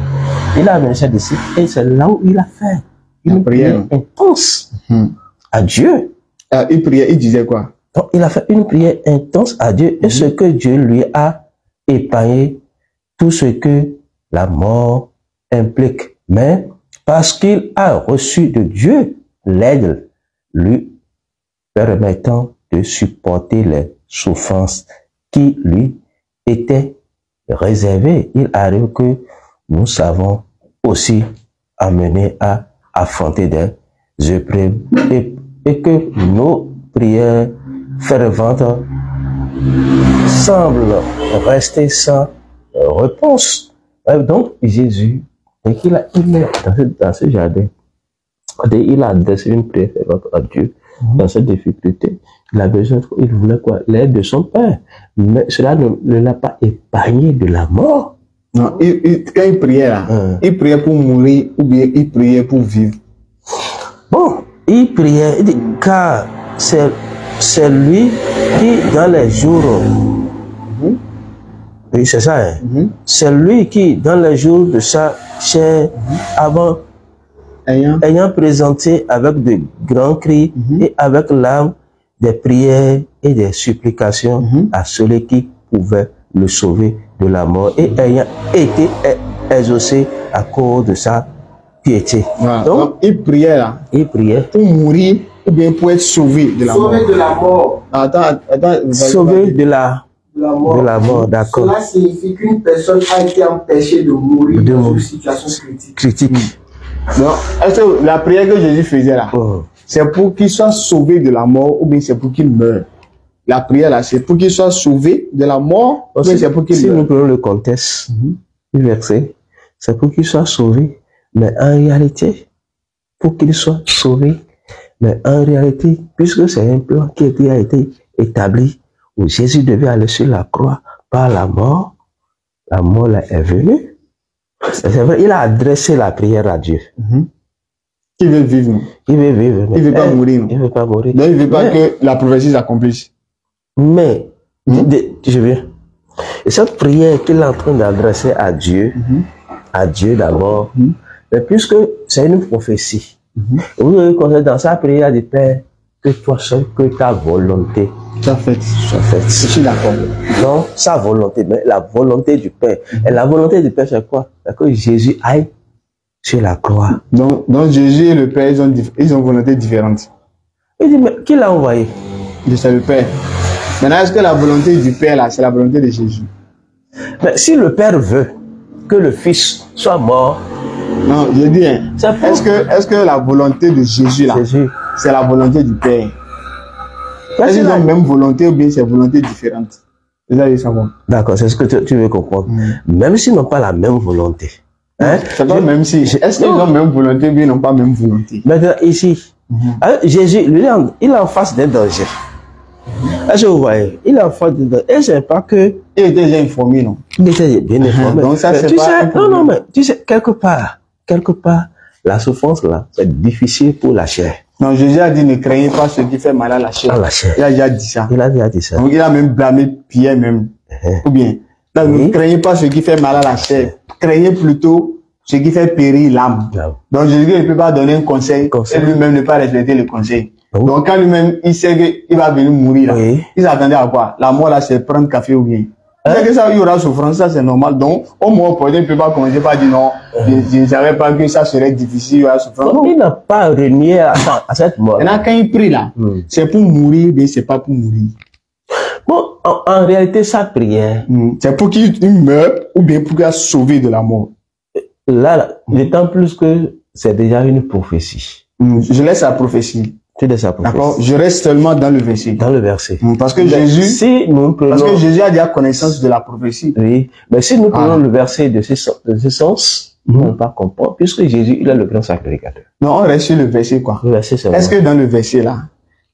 il a amené ses disciples et c'est là où il a fait une prière intense à Dieu. Une prière, il disait quoi? Donc, il a fait une prière intense à Dieu et ce que Dieu lui a épargné, tout ce que la mort implique. Mais parce qu'il a reçu de Dieu l'aide lui permettant de supporter les souffrances qui lui étaient réservées, il arrive que nous savons aussi amener à affronter des épreuves et que nos prières ferventes semblent rester sans réponse. Donc Jésus, il est dans ce jardin, il a adressé une prière fervente à Dieu dans cette difficulté. Il voulait quoi? L'aide de son Père. Mais cela ne l'a pas épargné de la mort. Non, quand il priait là, il priait pour mourir ou bien il priait pour vivre? Bon, il priait, il dit, car c'est lui qui, dans les jours, oui, c'est ça, hein? C'est lui qui, dans les jours de sa chair, avant, ayant présenté avec de grands cris et avec l'âme des prières et des supplications à celui qui pouvait le sauver de la mort et ayant été exaucé à cause de sa piété. Voilà. Donc, il priait là. Il priait pour mourir ou bien pour être sauvé de la mort. Sauvé de la mort. Attends. Sauvé de la mort, d'accord. Cela signifie qu'une personne a été empêchée de mourir dans une situation critique. Donc, est-ce que la prière que Jésus faisait là, c'est pour qu'il soit sauvé de la mort ou bien c'est pour qu'il meure? La prière là, c'est pour qu'il soit sauvé de la mort ou bien c'est pour qu'il meure? Si nous prenons le contexte du verset, c'est pour qu'il soit sauvé. Mais en réalité, pour qu'il soit sauvé, mais en réalité, puisque c'est un plan qui a été établi, où Jésus devait aller sur la croix par la mort là est venue. C'est vrai, il a adressé la prière à Dieu. Il veut vivre. Il veut vivre. Il veut pas mourir. Il veut pas mourir. Donc il veut pas que la prophétie s'accomplisse. Mais, je viens. Et cette prière qu'il est en train d'adresser à Dieu d'abord, mais puisque c'est une prophétie, vous avez constaté dans sa prière du Père que toi seul, que ta volonté soit faite. Je suis d'accord. Donc, sa volonté, mais la volonté du Père. Et la volonté du Père, c'est quoi? C'est que Jésus aille sur la croix. Donc Jésus et le Père, ils ont une volonté différente. Il dit, mais qui l'a envoyé? C'est le Père. Maintenant, est-ce que la volonté du Père, là, c'est la volonté de Jésus? Mais si le Père veut que le Fils soit mort, non, je dis, hein, est-ce que la volonté de Jésus, là, c'est la volonté du Père? Est-ce qu'ils ont la même volonté ou bien c'est volonté différente? Vous allez savoir. D'accord, c'est ce que tu veux comprendre. Même s'ils n'ont pas la même volonté. Hein? C'est pas même si. Est-ce qu'ils ont la même volonté ou bien ils n'ont pas la même volonté? Maintenant, ici, Jésus, lui, il est en face d'un danger. Est-ce que vous voyez? Il est en face d'un danger. Et c'est pas que. Il était déjà informé, non? Il était bien informé. Donc ça, c'est pas. Non, mais tu sais, quelque part, la souffrance là, c'est difficile pour la chair. Non, Jésus a dit ne craignez pas ce qui fait mal à la chair. Il a déjà dit ça. Il a déjà dit ça. Donc il a même blâmé Pierre même. Ou bien, ne craignez pas ce qui fait mal à la chair. Craignez plutôt ce qui fait périr l'âme. Donc Jésus ne peut pas donner un conseil et lui-même ne pas respecter le conseil. Donc quand lui-même il sait qu'il va venir mourir là, il s'attendait à quoi? La mort là, c'est prendre café ou bien. C'est que ça, il y aura souffrance, ça c'est normal. Donc, au moins, il ne peut pas commencer par dire non, je ne savais pas que ça serait difficile, il y aura souffrance. Donc, il n'a pas renié à cette mort. Maintenant, quand il prie là, c'est pour mourir, mais c'est pas pour mourir. Bon, en réalité, sa prière, c'est pour qu'il meure ou bien pour qu'il soit sauvé de la mort. Là, d'autant plus que c'est déjà une prophétie. Je laisse la prophétie. D'accord, je reste seulement dans le verset. Dans le verset. Parce que Jésus, parce que Jésus a déjà connaissance de la prophétie. Oui, mais si nous prenons le verset de ce sens, Ils ne vont pas comprendre, puisque Jésus, il est le grand sacrificateur. Non, on reste sur le verset quoi. Le verset, c'est Est-ce que dans le verset là,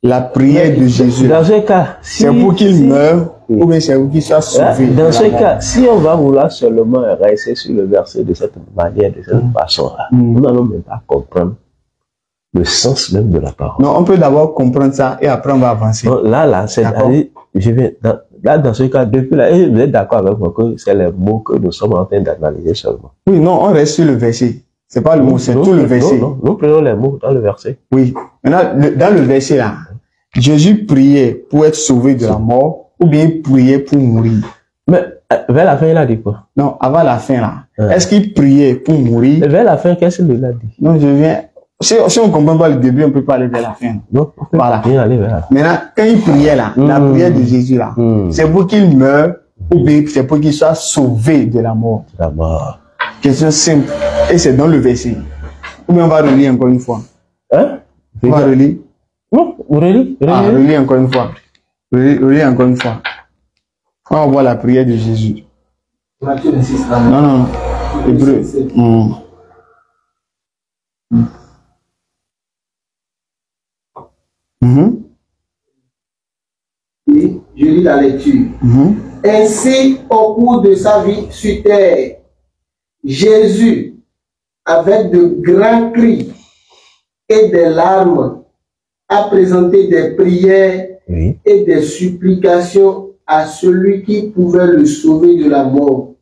la prière de Jésus, dans ce cas, c'est pour qu'il meure ou bien c'est pour qu'il soit sauvé? Dans ce cas, si on va vouloir seulement rester sur le verset de cette manière, de cette façon-là, nous n'allons même pas comprendre le sens même de la parole. Non, on peut d'abord comprendre ça et après on va avancer. Donc, là, c'est là, dans ce cas, depuis là, et vous êtes d'accord avec moi que c'est les mots que nous sommes en train d'analyser seulement. Oui, non, on reste sur le verset. C'est pas le mot, c'est tout le verset. Non, nous prenons les mots dans le verset. Oui. Maintenant, dans le verset là, Jésus priait pour être sauvé de la mort ou bien il priait pour mourir? Mais vers la fin, il a dit quoi? Non, avant la fin là. Est-ce qu'il priait pour mourir? Et vers la fin, qu'est-ce qu'il a dit? Non, je viens. Si on ne comprend pas le début, on ne peut pas aller vers la fin. Non, voilà. Aller vers la fin. Maintenant, quand il priait là, la prière de Jésus là, c'est pour qu'il meure ou bien c'est pour qu'il soit sauvé de la mort? La mort. Question simple. Et c'est dans le verset. Ou bien on va relire encore une fois. Hein? On va relire. Non, relis. Ah, relis encore une fois. Relis encore une fois. On va voir la prière de Jésus. Matthieu 26, Non. Hébreu. Oui, je lis la lecture. Ainsi, au cours de sa vie sur terre, Jésus, avec de grands cris et des larmes, a présenté des prières et des supplications à celui qui pouvait le sauver de la mort.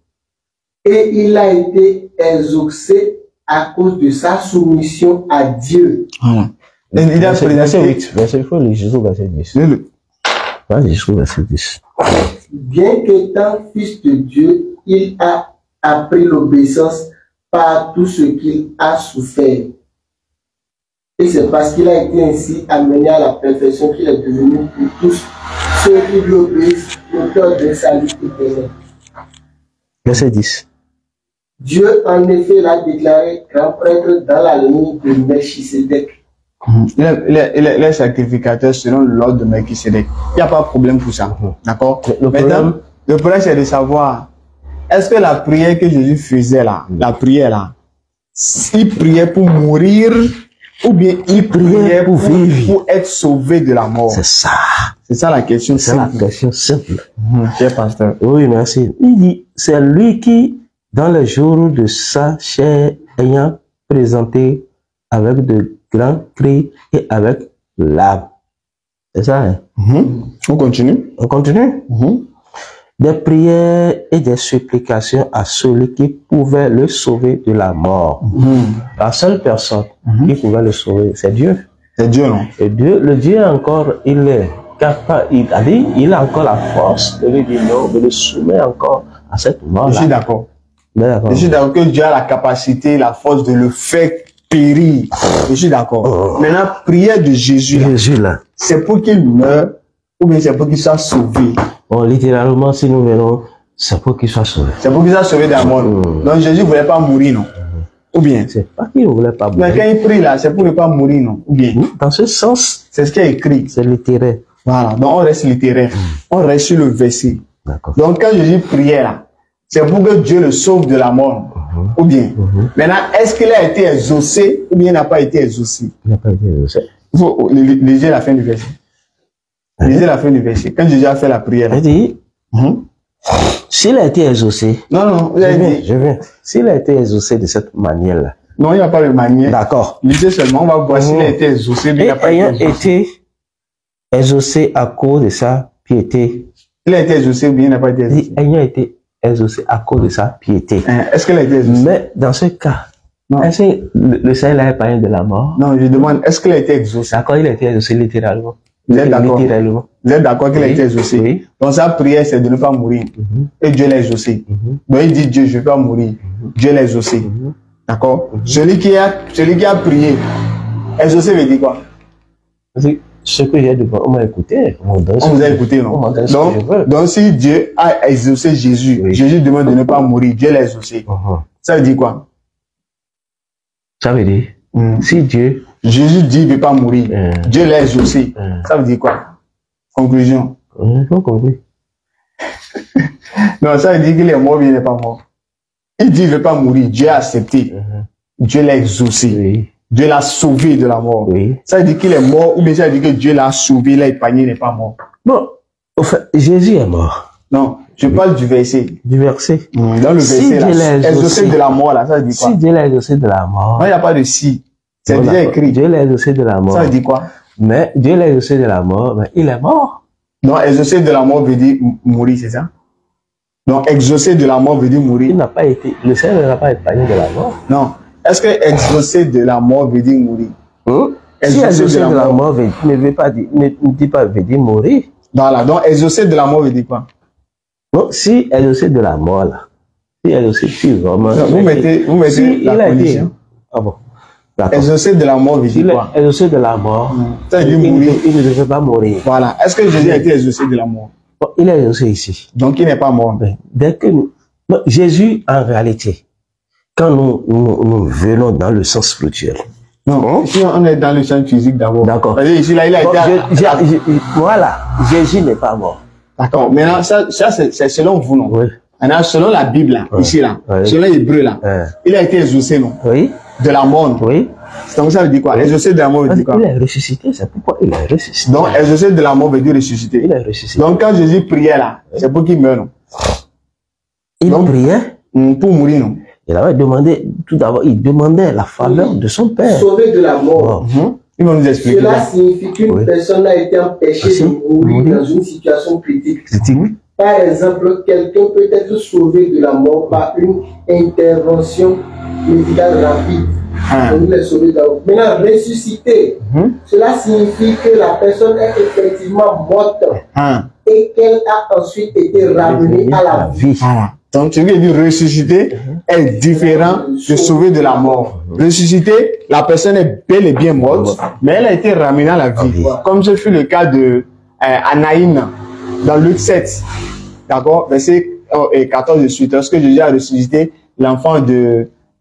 Et il a été exaucé à cause de sa soumission à Dieu. Voilà. Il a présenté... Il faut lire jusqu'au verset 10. Vas-y, jusqu'au verset 10. Bien qu'étant fils de Dieu, il a appris l'obéissance par tout ce qu'il a souffert. Et c'est parce qu'il a été ainsi amené à la perfection qu'il est devenu pour tous ceux qui lui obéissent l'auteur d'un salut éternel. Verset 10. Dieu, en effet, l'a déclaré grand prêtre dans la ligne de Melchisedec. Il est sacrificateur selon l'ordre de Melchisedec. Il n'y a pas de problème pour ça. D'accord? Maintenant, le problème, c'est de savoir, est-ce que la prière que Jésus faisait là, la prière là, il priait pour mourir ou bien il priait pour vivre, pour être sauvé de la mort? C'est ça. C'est ça la question simple. C'est la question simple. Cher pasteur. Oui, merci. Il dit, c'est lui qui, dans les jours de sa chair, ayant présenté avec de grands cris et avec larmes. C'est ça, hein? On continue? On continue? Des prières et des supplications à celui qui pouvait le sauver de la mort. La seule personne qui pouvait le sauver, c'est Dieu. C'est Dieu, non? Et Dieu, le Dieu encore, il est capable, il a encore la force de lui dire non, de le soumettre encore à cette mort-là. Je suis d'accord. Je suis d'accord que Dieu a la capacité, la force de le faire périr. Je suis d'accord. Maintenant, prière de Jésus là, c'est pour qu'il meure ou bien c'est pour qu'il soit sauvé? Bon, littéralement, si nous venons, c'est pour qu'il soit sauvé. C'est pour qu'il soit sauvé de la mort. Donc Jésus ne voulait pas mourir, non? Ou bien? C'est pas qu'il ne voulait pas mourir. Mais quand il prie là, c'est pour ne pas mourir, non? Ou bien? Dans ce sens, c'est ce qui est écrit. C'est littéraire. Voilà. Donc on reste littéraire. On reste sur le verset. Donc quand Jésus priait là, c'est pour que Dieu le sauve de la mort. Ou bien? Maintenant, est-ce qu'il a été exaucé ou bien il n'a pas été exaucé? Il n'a pas été exaucé. Il faut lire la fin du verset. Lisez la fin du verset. Quand Jésus a fait la prière. Il dit, s'il a été exaucé. Non, je viens. S'il a été exaucé de cette manière-là. Non, il n'y a pas de manière. D'accord. Lisez seulement, on va voir s'il a été exaucé. Et ayant été exaucé à cause de sa piété. Il a été exaucé ou bien il n'a pas été exaucé? Ayant été exaucé à cause de sa piété. Est-ce qu'il a été exaucé? Mais dans ce cas, est-ce que le Seigneur n'a pas parlé de la mort? Non, je demande, est-ce qu'il a été exaucé? D'accord, il a été exaucé littéralement. Vous êtes d'accord? Vous êtes d'accord qu'il a été exaucé? Oui. Donc sa prière, c'est de ne pas mourir. Et Dieu l'a exaucé. Donc il dit, Dieu, je ne vais pas mourir. Dieu l'a exaucé. D'accord? Celui qui a prié, exaucé veut dire quoi? Ce que j'ai dit, on m'a écouté. On vous a écouté, non? Donc si Dieu a exaucé Jésus, Jésus demande de ne pas mourir, Dieu l'a exaucé. Ça veut dire quoi? Ça veut dire, si Dieu... Jésus dit de ne pas mourir, Dieu l'a exaucé. Ça veut dire quoi? Conclusion. Pas compris. Non, ça veut dire qu'il est mort, mais il n'est pas mort. Il dit, il ne veut pas mourir. Dieu a accepté. Dieu l'a exaucé. Oui. Dieu l'a sauvé de la mort. Oui. Ça veut dire qu'il est mort ou bien ça veut dire que Dieu l'a sauvé, l'a épargné, il n'est pas mort. Bon, en fait, Jésus est mort. Non, je parle du verset. Du verset. Dans le verset, Si Dieu l'a là, exaucé exaucé de la mort, là, ça veut dire quoi? Si Dieu l'a exaucé de la mort. Non, il n'y a pas de si. C'est Voilà. déjà écrit. Dieu l'a exaucé de la mort. Ça veut dire quoi? Mais Dieu l'a exaucé de la mort, mais il est mort. Non, exaucé de la mort veut dire mourir, c'est ça? Non, exaucé de la mort veut dire mourir. Il n'a pas été, le Seigneur n'a pas épargné de la mort. Non. Est-ce que exaucé de la mort veut dire mourir? Si exaucé de la mort ne veut pas dire, ne dit pas veut dire mourir. Voilà. Donc, exaucé de la mort veut dire quoi? Non, si exaucé de la mort là, si exaucé, si vraiment. Vous mettez si la il a condition. été, ah bon. D'accord. Exaucé de la mort veut dire S'il est quoi? exaucé de la mort, Ça veut dire mourir. il ne devait pas mourir. Voilà. Est-ce que Jésus a été exaucé de la mort? Bon, il est exaucé ici. Donc, il n'est pas mort. Mais dès que nous, non, Jésus, en réalité, quand nous venons dans le sens spirituel. Non, ici on est dans le champ physique d'abord. D'accord. Ici, là, il a Bon, été... voilà, Jésus n'est pas mort. D'accord. Maintenant, ça c'est selon vous, non? Oui. Maintenant, selon la Bible, là, ici, là, selon l'hébreu, là, il a été exaucé, non? Oui. De la mort. Oui. Donc, ça veut dire quoi? Exaucé de la mort veut dire quoi? Il est ressuscité, c'est pourquoi il est ressuscité. Donc, exaucé de la mort veut dire ressuscité. Il est ressuscité. Donc, quand Jésus priait, là, c'est pour qu'il meure, non? Il priait pour mourir, non? Il avait demandé, tout d'abord, il demandait la faveur de son Père. Sauvé de la mort. Il va nous expliquer. Cela signifie qu'une personne a été empêchée de mourir dans une situation critique. Par exemple, quelqu'un peut être sauvé de la mort par une intervention médicale rapide. Il est sauvé de la mort. Maintenant, ressuscité, cela signifie que la personne est effectivement morte et qu'elle a ensuite été ramenée à la vie. Donc, ce qui veut dire ressusciter est différent de sauver de la mort. Ressusciter, la personne est bel et bien morte, mais elle a été ramenée à la vie. Comme ce fut le cas de Anaïm dans Luc 7. D'accord? Verset 14 de suite. Lorsque Jésus a ressuscité l'enfant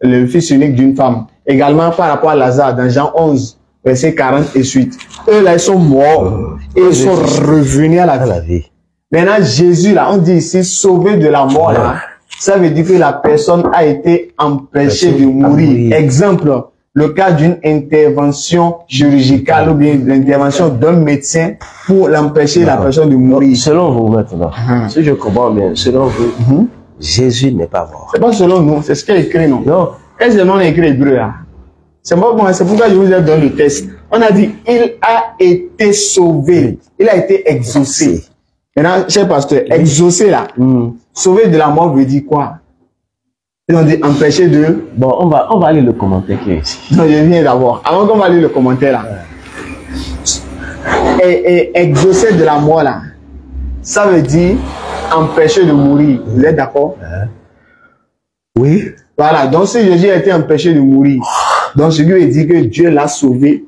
le fils unique d'une femme. Également par rapport à Lazare dans Jean 11, verset 40 et suite. Eux là, ils sont morts et ils sont revenus à la vie. Maintenant, Jésus, là, on dit ici, sauvé de la mort, là. Ça veut dire que la personne a été empêchée de mourir. Exemple, le cas d'une intervention chirurgicale ou bien l'intervention d'un médecin pour l'empêcher la personne de mourir. Donc, selon vous maintenant, si je comprends bien, selon vous, Jésus n'est pas mort. C'est pas selon nous, c'est ce qui est écrit, non? Non. Est-ce que on a écrit hébreu, là? C'est pourquoi je vous ai donné le test. On a dit, il a été sauvé. Il a été exaucé. Maintenant, cher pasteur, exaucé là, sauver de la mort veut dire quoi? Ils ont dit empêcher de... Bon, on va lire le commentaire qui est ici. Non, je viens d'abord. Avant qu'on va lire le commentaire là. Et exaucer de la mort là, ça veut dire empêcher de mourir. Vous êtes d'accord? Oui. Voilà, donc si Jésus a été empêché de mourir, donc ce qui veut dire que Dieu l'a sauvé,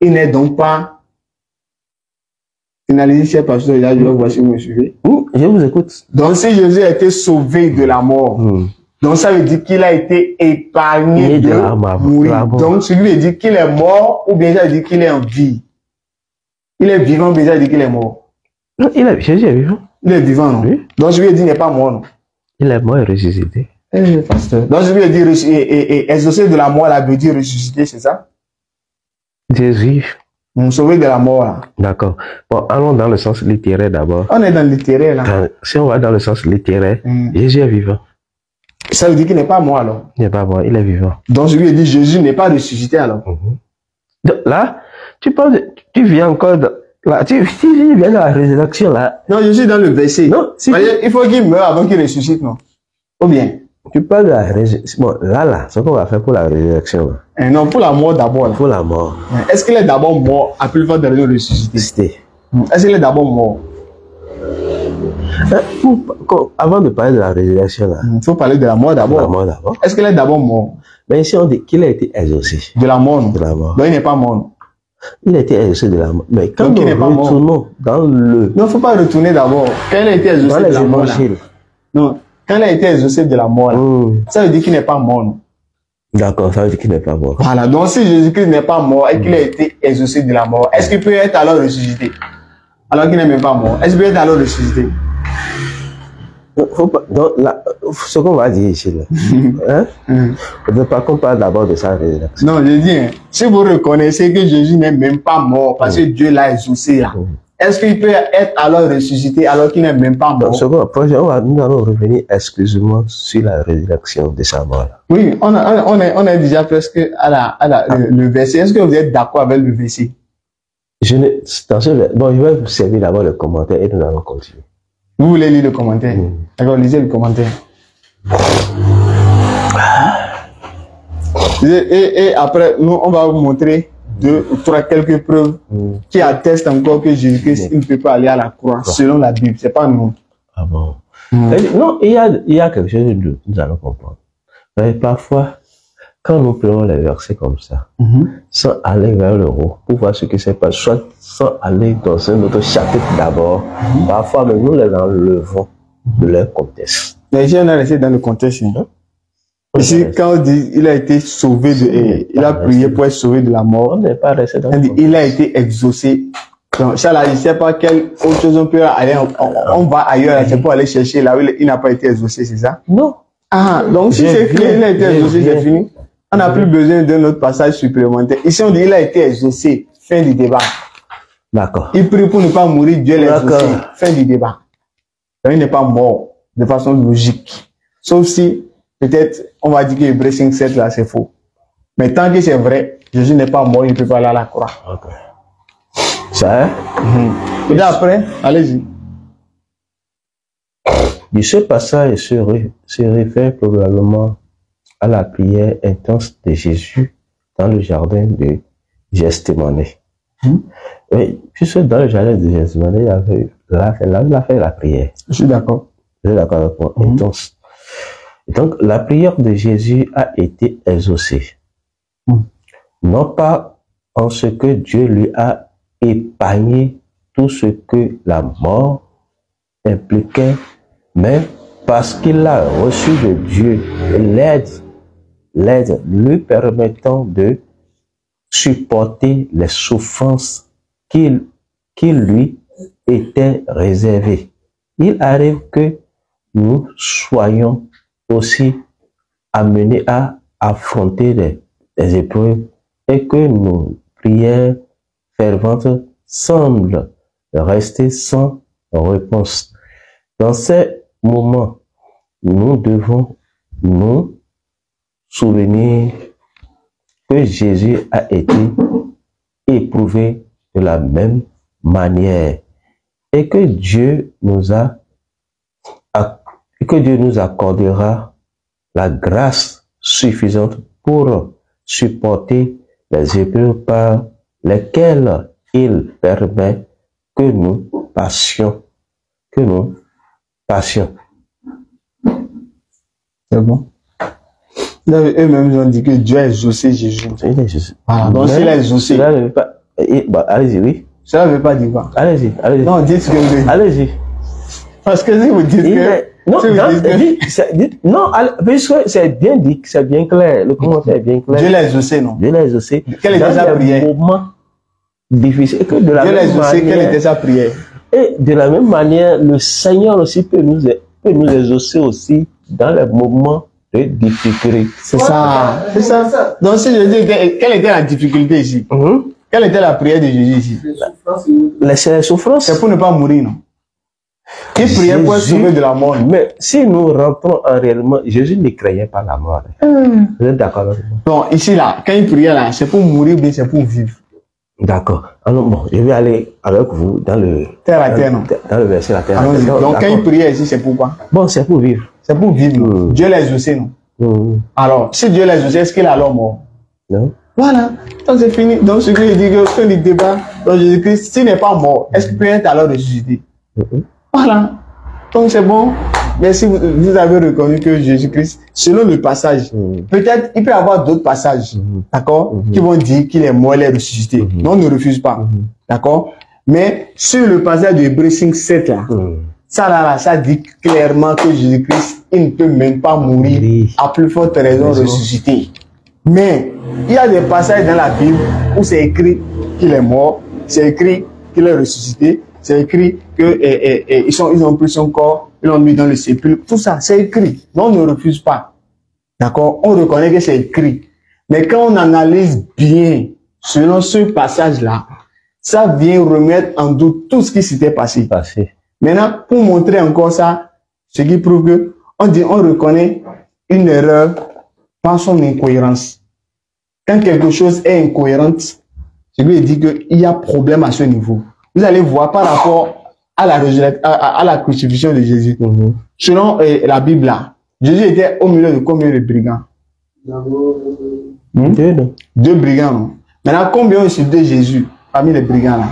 il n'est donc pas... Finalisez, cher pasteur, là, je vais voir si vous me suivez. Je vous écoute. Donc, si Jésus a été sauvé de la mort, donc ça veut dire qu'il a été épargné de mourir. Donc, ce qui veut dire qu'il est mort ou bien ça veut dire qu'il est en vie. Il est vivant, ou bien ça veut dire qu'il est mort. Non, Jésus est vivant. Il est vivant, non? Oui. Donc, je veux dire, il n'est pas mort, non? Il est mort et ressuscité. Pasteur. Donc, je veux dire, exaucer de la mort, là, veut dire ressusciter, c'est ça? Jésus. Sauvé de la mort, là. D'accord. Bon, allons dans le sens littéraire d'abord. On est dans le littéraire, là. Si on va dans le sens littéraire, Jésus est vivant. Ça veut dire qu'il n'est pas mort, alors? Il n'est pas mort, il est vivant. Donc, je lui ai dit, Jésus n'est pas ressuscité, alors? Donc, là, tu viens encore là, tu viens dans la résurrection, là. Non, je suis dans le verset. Non, il faut qu'il meure avant qu'il ressuscite, non? Ou bien? Tu parles de la résurrection. Bon, là, ce qu'on va faire pour la résurrection. Non, pour la mort d'abord. Pour la mort. Est-ce qu'il est d'abord mort à plus forte de ressusciter? Est-ce qu'il est d'abord mort? Avant de parler de la résurrection, là. Il faut parler de la mort d'abord. La mort d'abord. Est-ce qu'il est d'abord mort? Mais ici, on dit qu'il a été exaucé. De la mort, non? De la mort. Donc il n'est pas mort, non? Il a été exaucé de la mort. Mais quand donc, nous retournons dans le... Non, il ne faut pas retourner d'abord. Quand il a été exaucé de la mort, non. Quand il a été exaucé de la mort, là, ça veut dire qu'il n'est pas mort, non? D'accord, ça veut dire qu'il n'est pas mort. Voilà, donc si Jésus-Christ n'est pas mort et qu'il a été exaucé de la mort, est-ce qu'il peut être alors ressuscité? Alors qu'il n'est même pas mort. Est-ce qu'il peut être alors ressuscité? Faut pas, donc, ce qu'on va dire ici, là, hein? Par contre, on parle d'abord de sa résurrection. Non, je dis, hein, si vous reconnaissez que Jésus n'est même pas mort parce que Dieu l'a exaucé là, est-ce qu'il peut être alors ressuscité alors qu'il n'est même pas mort? Donc, nous allons revenir exclusivement sur la résurrection de sa mort. Oui, on est déjà presque à le verset. Est-ce que vous êtes d'accord avec le verset? Bon, je vais vous servir d'abord le commentaire et nous allons continuer. Vous voulez lire le commentaire? D'accord, lisez le commentaire. Et après, nous, on va vous montrer quelques preuves qui attestent encore que Jésus-Christ ne peut pas aller à la croix, selon la Bible. C'est pas nous. Ah bon? Non, il y a quelque chose de nous allons comprendre. Mais parfois, quand nous prenons les versets comme ça, sans aller vers le haut, pour voir ce qui se passe, soit sans aller dans un autre chapitre d'abord, parfois même nous les enlevons de leur contexte. Mais ici, on a resté dans le contexte. Ici, quand on dit il a été sauvé il a prié pour être sauvé de la mort, on n'est pas resté dans le contexte. Il a été exaucé. Donc, ça là, je ne sais pas quelle autre chose on peut aller. On va ailleurs, c'est pour aller chercher là où il n'a pas été exaucé, c'est ça? Non. Ah, donc si c'est clair, il a été exaucé, c'est fini. On n'a plus besoin d'un autre passage supplémentaire. Ici, on dit il a été exaucé. Fin du débat. D'accord. Il prie pour ne pas mourir, Dieu l'a exaucé. Fin du débat. Donc, il n'est pas mort de façon logique. Sauf si, peut-être, on va dire que Hébreux 5:7 là, c'est faux. Mais tant que c'est vrai, Jésus n'est pas mort, il ne peut pas aller à la croix. Ok. Ça, Et après, allez-y. De ce passage se réfère probablement à la prière intense de Jésus dans le jardin de Gethsémani. Oui, puisque dans le jardin de Gethsémani, il a fait la prière. Je suis d'accord. Je suis d'accord avec moi, intense. Et donc, la prière de Jésus a été exaucée. Non pas en ce que Dieu lui a épargné tout ce que la mort impliquait, mais parce qu'il a reçu de Dieu l'aide lui permettant de supporter les souffrances qui lui étaient réservées. Il arrive que nous soyons aussi amenés à affronter des épreuves et que nos prières ferventes semblent rester sans réponse. Dans ces moments, nous devons nous souvenir que Jésus a été éprouvé de la même manière et que Dieu nous accordera la grâce suffisante pour supporter les épreuves par lesquelles il permet que nous passions. C'est bon. Eux-mêmes ont dit que Dieu a exaucé Jésus. Voilà, donc s'il a exaucé. Allez-y, oui. Cela ne veut pas dire quoi? Allez-y. Non, dites ce que vous dites. Allez-y. Parce que si vous dites que... Non, puisque c'est bien dit, c'est bien clair. Le commentaire est bien clair. Dieu l'a exaucé, non? Dieu l'a exaucé. Quelle était sa prière? Dans des moments difficiles. Dieu l'a exaucé, quelle était sa prière? Et de la même manière, le Seigneur aussi peut nous exaucer aussi dans les moments de difficulté. C'est ça. C'est ça. Donc si je dis, quelle était la difficulté ici? Quelle était la prière de Jésus ici? Les souffrances. C'est pour ne pas mourir, non? Il priait pour être sauvé de la mort. Mais si nous rentrons en réellement, Jésus ne craignait pas la mort. Vous êtes d'accord avec moi? Bon, ici, là, quand il priait, là, c'est pour mourir ou bien c'est pour vivre? D'accord. Alors, bon, je vais aller avec vous dans le... Terre à terre, non? Dans le verset la terre à terre. Donc, quand il priait ici, c'est pourquoi? Bon, c'est pour vivre. C'est pour vivre. Dieu l'a exaucé, non? Alors, si Dieu l'a exaucé, est-ce qu'il est alors mort? Non. Voilà. Donc, c'est fini. Donc, ce que je dis, que quand il débat, donc Jésus-Christ, s'il n'est pas mort, est-ce qu'il peut être alors ressuscité? Voilà. Donc, c'est bon. Mais si vous avez reconnu que Jésus-Christ, selon le passage, peut-être il peut y avoir d'autres passages, d'accord, qui vont dire qu'il est mort, il est ressuscité. Non, on ne refuse pas. D'accord? Mais sur le passage de Hébreux 5:7 là, ça dit clairement que Jésus-Christ, il ne peut même pas mourir, à plus forte raison ressuscité. Mais il y a des passages dans la Bible où c'est écrit qu'il est mort, c'est écrit qu'il est ressuscité, c'est écrit que ils ont pris son corps, ils l'ont mis dans le sépulcre. Tout ça, c'est écrit. Donc, on ne refuse pas. D'accord? On reconnaît que c'est écrit. Mais quand on analyse bien, selon ce passage-là, ça vient remettre en doute tout ce qui s'était passé. Maintenant, pour montrer encore ça, ce qui prouve que on reconnaît une erreur par son incohérence. Quand quelque chose est incohérente, je lui ai dit qu'il y a problème à ce niveau. Vous allez voir par rapport à la crucifixion de Jésus. Selon la Bible, là, Jésus était au milieu de combien de brigands? Deux brigands. Non? Maintenant, combien ont insulté Jésus parmi les brigands là?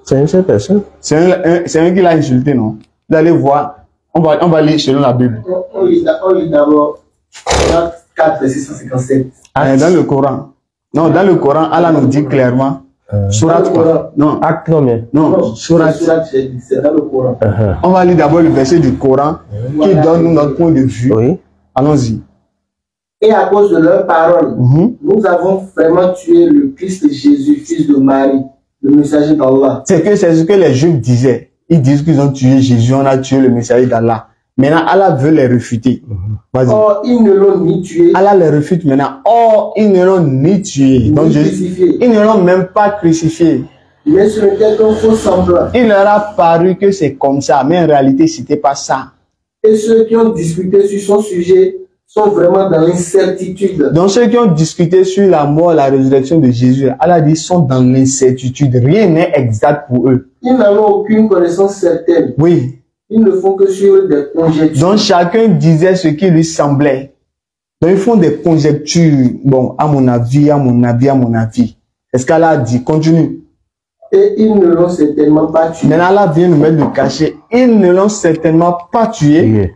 C'est une seule personne. C'est un qui l'a insulté, non? Vous allez voir, on va lire selon la Bible. On lit d'abord 4, 657. Dans le Coran. Non, dans le Coran, Allah nous dit clairement. Surat quoi? Non. Acte combien? Non, surat. C'est dans le Coran. On va lire d'abord le verset du Coran qui donne notre point de vue. Oui. Allons-y. Et à cause de leurs paroles, nous avons vraiment tué le Christ Jésus, fils de Marie, le messager d'Allah. C'est ce que les Juifs disaient. Ils disent qu'ils ont tué Jésus, on a tué le messager d'Allah. Maintenant, Allah veut les refuter. Or, ils ne l'ont ni tué. Allah les refute maintenant. Or, ils ne l'ont ni tué. Donc, ils ne l'ont même pas crucifié. Mais ce n'était qu'un faux semblant. Il leur a paru que c'est comme ça, mais en réalité, c'était pas ça. Et ceux qui ont discuté sur son sujet sont vraiment dans l'incertitude. Donc, ceux qui ont discuté sur la mort et la résurrection de Jésus, Allah dit, sont dans l'incertitude. Rien n'est exact pour eux. Ils n'en ont aucune connaissance certaine. Oui. Ils ne font que suivre des conjectures. Donc, chacun disait ce qui lui semblait. Donc, ils font des conjectures. Bon, à mon avis, à mon avis, à mon avis. Est-ce qu'Allah a dit? Continue. Et ils ne l'ont certainement pas tué. Maintenant, Allah vient nous mettre le cachet. Ils ne l'ont certainement pas tué.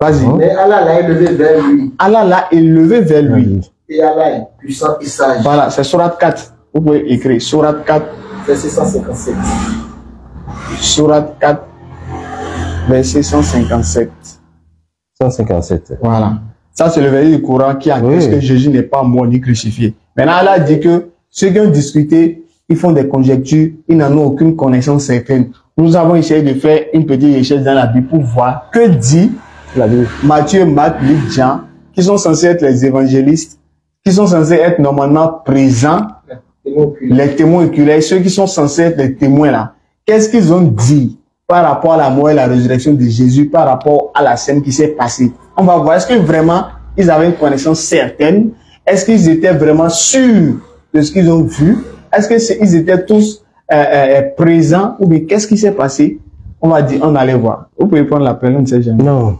Vas-y. Mais Allah l'a élevé vers lui. Allah l'a élevé vers lui. Et Allah est puissant et sage. Voilà, c'est Surat 4. Vous pouvez écrire Surat 4. Verset 157. Surat 4. Verset 157. 157. Voilà. Ça, c'est le verset du Coran qui accuse que Jésus n'est pas mort ni crucifié. Maintenant, Allah dit que ceux qui ont discuté, ils font des conjectures, ils n'en ont aucune connaissance certaine. Nous avons essayé de faire une petite recherche dans la Bible pour voir que dit la Bible. Matthieu, Marc, Luc, Jean, qui sont censés être les évangélistes, qui sont censés être normalement présents, les témoins oculaires, ceux qui sont censés être les témoins là. Qu'est-ce qu'ils ont dit par rapport à la mort et la résurrection de Jésus, par rapport à la scène qui s'est passée? On va voir, est-ce que vraiment ils avaient une connaissance certaine? Est-ce qu'ils étaient vraiment sûrs de ce qu'ils ont vu? Est-ce qu'ils étaient tous présents? Ou bien qu'est-ce qui s'est passé? On va dire, on allait voir. Vous pouvez prendre l'appel, on ne sait jamais. Non.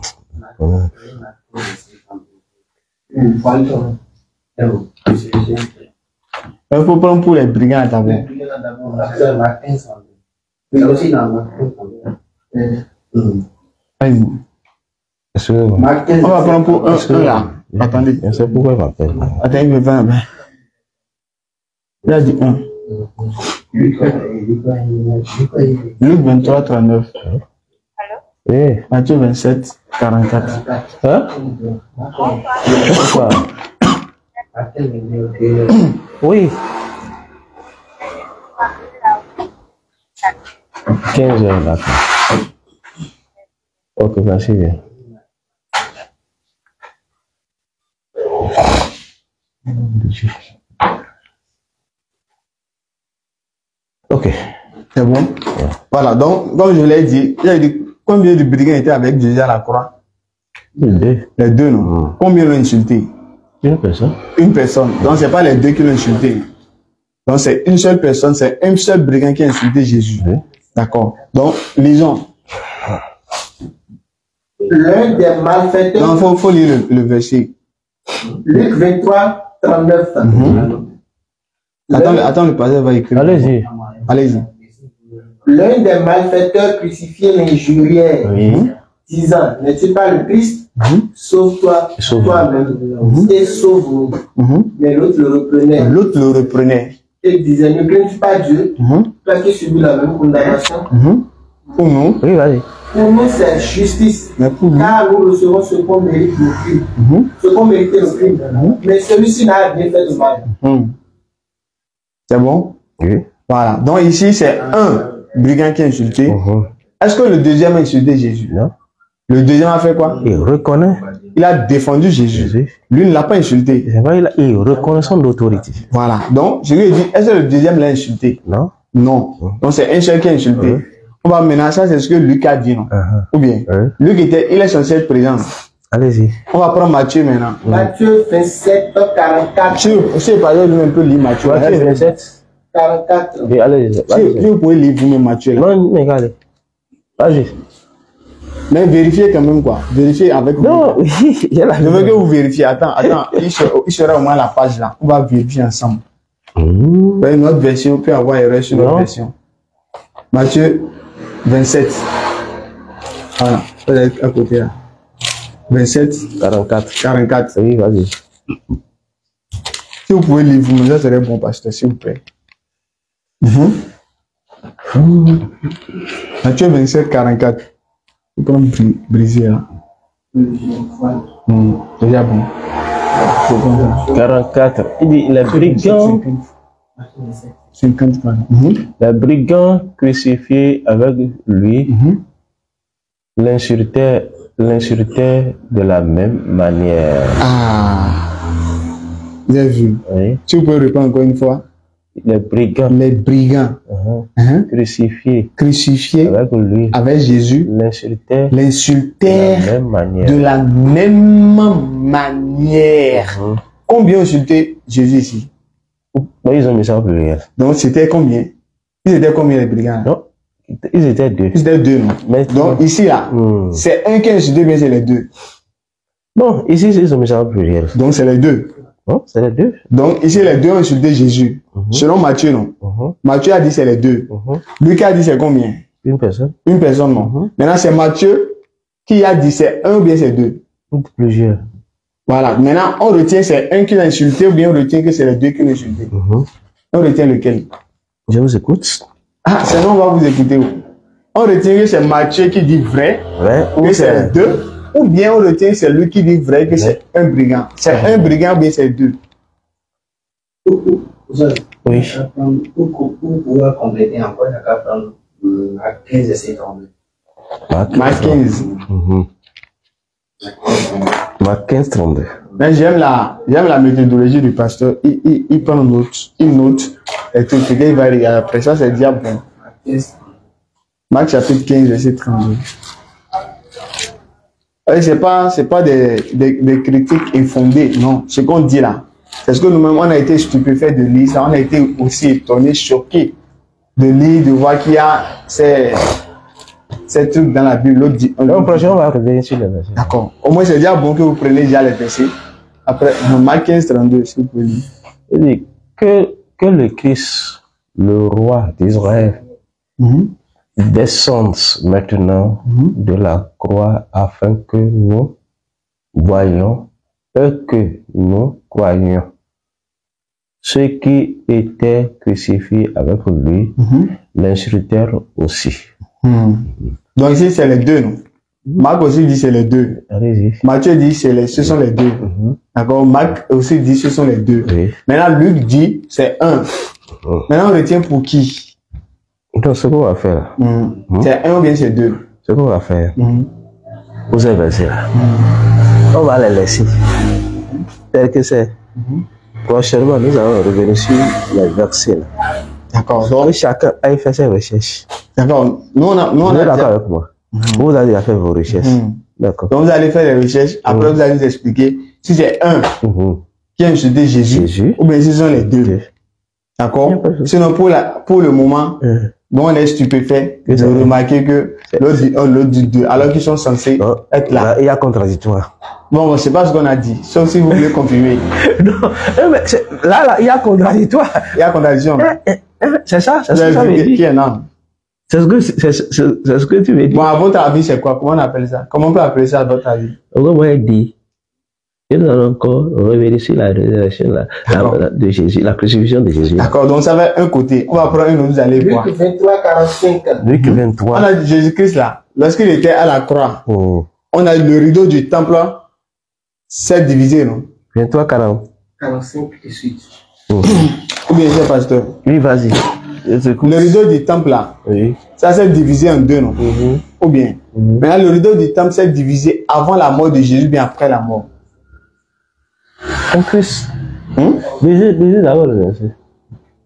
Il faut prendre pour les brigands d'abord. Vas-y. On va prendre pour un là. Attendez. Je sais pourquoi il m'appelle. Attendez, il me va. Il a dit 1. Luc 23, 39. Oui. Matthieu 27, 44. Hein? Pourquoi? Oui. 15 heures, d'accord. Ok, merci bien. Ok. C'est bon? Yeah. Voilà, donc, comme je l'ai dit, il a dit combien de brigands étaient avec Jésus à la croix? Les deux. Les deux, non? Combien l'ont insulté? Une personne. Une personne. Donc, c'est pas les deux qui l'ont insulté. Donc, c'est une seule personne, c'est un seul brigand qui a insulté Jésus. Oui. D'accord. Donc, lisons. L'un des malfaiteurs. Non, faut lire le verset. Luc 23, 39. Attends, le pasteur va écrire. Allez-y. Allez-y. L'un des malfaiteurs crucifiés l'injuriait, disant, n'es-tu pas le Christ? Sauve-toi, toi-même, et sauve-nous. Mais l'autre le reprenait. Et disait, ne crains-tu pas Dieu, toi qui subis la même condamnation? Pour nous, Oui, vas-y. Pour nous, c'est justice, mais pour nous, car nous recevons ce qu'on mérite nos crimes, ce qu'on méritait nos crimes. Mais celui-ci n'a rien fait de mal. c'est bon? Oui. Voilà. Donc ici, c'est un brigand qui a insulté. Est-ce que le deuxième a insulté Jésus? Non. Le deuxième a fait quoi? Il reconnaît. Il a défendu Jésus. Lui ne l'a pas insulté. C'est vrai, il reconnaît son autorité. Voilà. Donc, je lui ai dit, est-ce que le deuxième l'a insulté? Non. Non. Donc, c'est un seul qui a insulté. On va maintenant, ça, c'est ce que Luc a dit, non? Ou bien, Luc il est censé être présent. Allez-y. On va prendre Matthieu maintenant. Matthieu 27, 44. Si par exemple, lui un peu lire Matthieu. Matthieu 27. 44. Oui, allez-y. Si vous pouvez lire vous-même Matthieu. Là. Non, mais regardez. Vas-y. Mais vérifiez quand même quoi. Vérifiez avec vous. Non, oui. Je veux que vous vérifiez. Attends. Il sera au moins la page là. On va vérifier ensemble. Notre version peut avoir erreur sur notre version. Matthieu 27. Voilà. Vous êtes à côté là. 27. 44. Oui, vas-y. Si vous pouvez lire vous, ça serait bon, pasteur, s'il vous plaît. Matthieu 27, 44. Vous pouvez briser là. Déjà bon. 44. Il dit, les brigands. 50. Les brigands crucifiés avec lui l'insultaient de la même manière. Ah. Vous avez vu? Oui. Si vous pouvez répondre encore une fois. Les brigands. Crucifiés avec Jésus. L'insultaient de la même manière. Combien insulté Jésus ici? Non, ils ont mis ça au pluriel. Donc c'était combien? Ils étaient combien les brigands? Non, ils étaient deux. Ils étaient deux, non? Mais donc ici là, c'est un qui a insulté, mais c'est les deux. Non, ici ils ont mis ça au pluriel. Donc c'est les deux. Non, c'est les deux. Donc ici les deux ont insulté Jésus. Selon Matthieu, non? Matthieu a dit c'est les deux. Luc a dit c'est combien? Une personne. Une personne, non? Maintenant c'est Matthieu qui a dit c'est un ou bien c'est deux? Plusieurs. Voilà. Maintenant on retient c'est un qui l'a insulté ou bien on retient que c'est les deux qui l'ont insulté? On retient lequel? Je vous écoute. Ah, sinon on va vous écouter. On retient que c'est Matthieu qui dit vrai, que c'est les deux, ou bien on retient que c'est lui qui dit vrai, que c'est un brigand. C'est un brigand ou bien c'est deux? Oui. Pour pouvoir compléter encore, il n'y a qu'à prendre Marc 15 et 32. Marc 15. Marc 15, 32. Mais j'aime la méthodologie du pasteur. Il prend note, il note, et tout ce qu'il va regarder. Après ça, c'est dire bon. Marc chapitre 15, verset 32. C'est pas des critiques infondées, non. Ce qu'on dit là, c'est ce que nous-mêmes, on a été stupéfaits de lire ça. On a été aussi étonnés, choqués de lire, de voir qu'il y a ces trucs dans la Bible. L'autre dit. Le prochain, on va revenir sur les versets. D'accord. Au moins, c'est déjà bon que vous preniez déjà les versets. Après, Marc 15, 32, si vous pouvez lire. Il dit que le Christ, le roi d'Israël, descende maintenant de la croix afin que nous voyions et que nous croyions. Ceux qui étaient crucifiés avec lui l'insultèrent aussi. Donc ici, c'est les deux, non? Marc aussi dit c'est les deux. Allez-y. Matthieu dit ce sont les deux. D'accord? Marc aussi dit ce sont les deux. Oui. Maintenant, Luc dit c'est un. Maintenant, on retient pour qui? Donc, ce qu'on va faire, c'est un ou bien c'est deux? ce qu'on va faire, vous avez versé là. On va les laisser. Tel que c'est. Prochainement, nous allons revenir sur les versets. D'accord. Donc, chacun a fait ses recherches. D'accord. Nous, on Vous êtes a d'accord avec moi? Vous avez déjà fait vos recherches. D'accord. Donc, vous allez faire les recherches. Après, vous allez nous expliquer si c'est un qui a insulté Jésus ou bien si ce sont les deux. D'accord? Sinon, pour le moment, on est stupéfait de remarquer que l'autre dit deux, alors qu'ils sont censés être là. Il y a contradictoire. Bon, c'est pas ce qu'on a dit, sauf si vous voulez confirmer. Non, mais là, il y a contradictoire. Il y a contradiction. C'est ça, c'est ce que ça veut dire. Qui est non? C'est ce que tu veux dire. Bon, à votre avis, c'est quoi? Comment on appelle ça? Comment on peut appeler ça à votre avis? On dit, et nous allons encore revenir sur la résurrection de Jésus, la crucifixion de Jésus. D'accord, donc ça va un côté. On va prendre un autre, vous allez voir. Luc 23, 45. Luc 23. On a Jésus-Christ là, lorsqu'il était à la croix, on a le rideau du temple, c'est divisé, non? 23, 40. 45 et suite. Ou bien, c'est pasteur? Oui, vas-y. Le rideau du temple là, Oui. ça s'est divisé en deux, non? Ou bien? Maintenant, le rideau du temple s'est divisé avant la mort de Jésus, bien après la mort. En plus. Lisez d'abord le verset.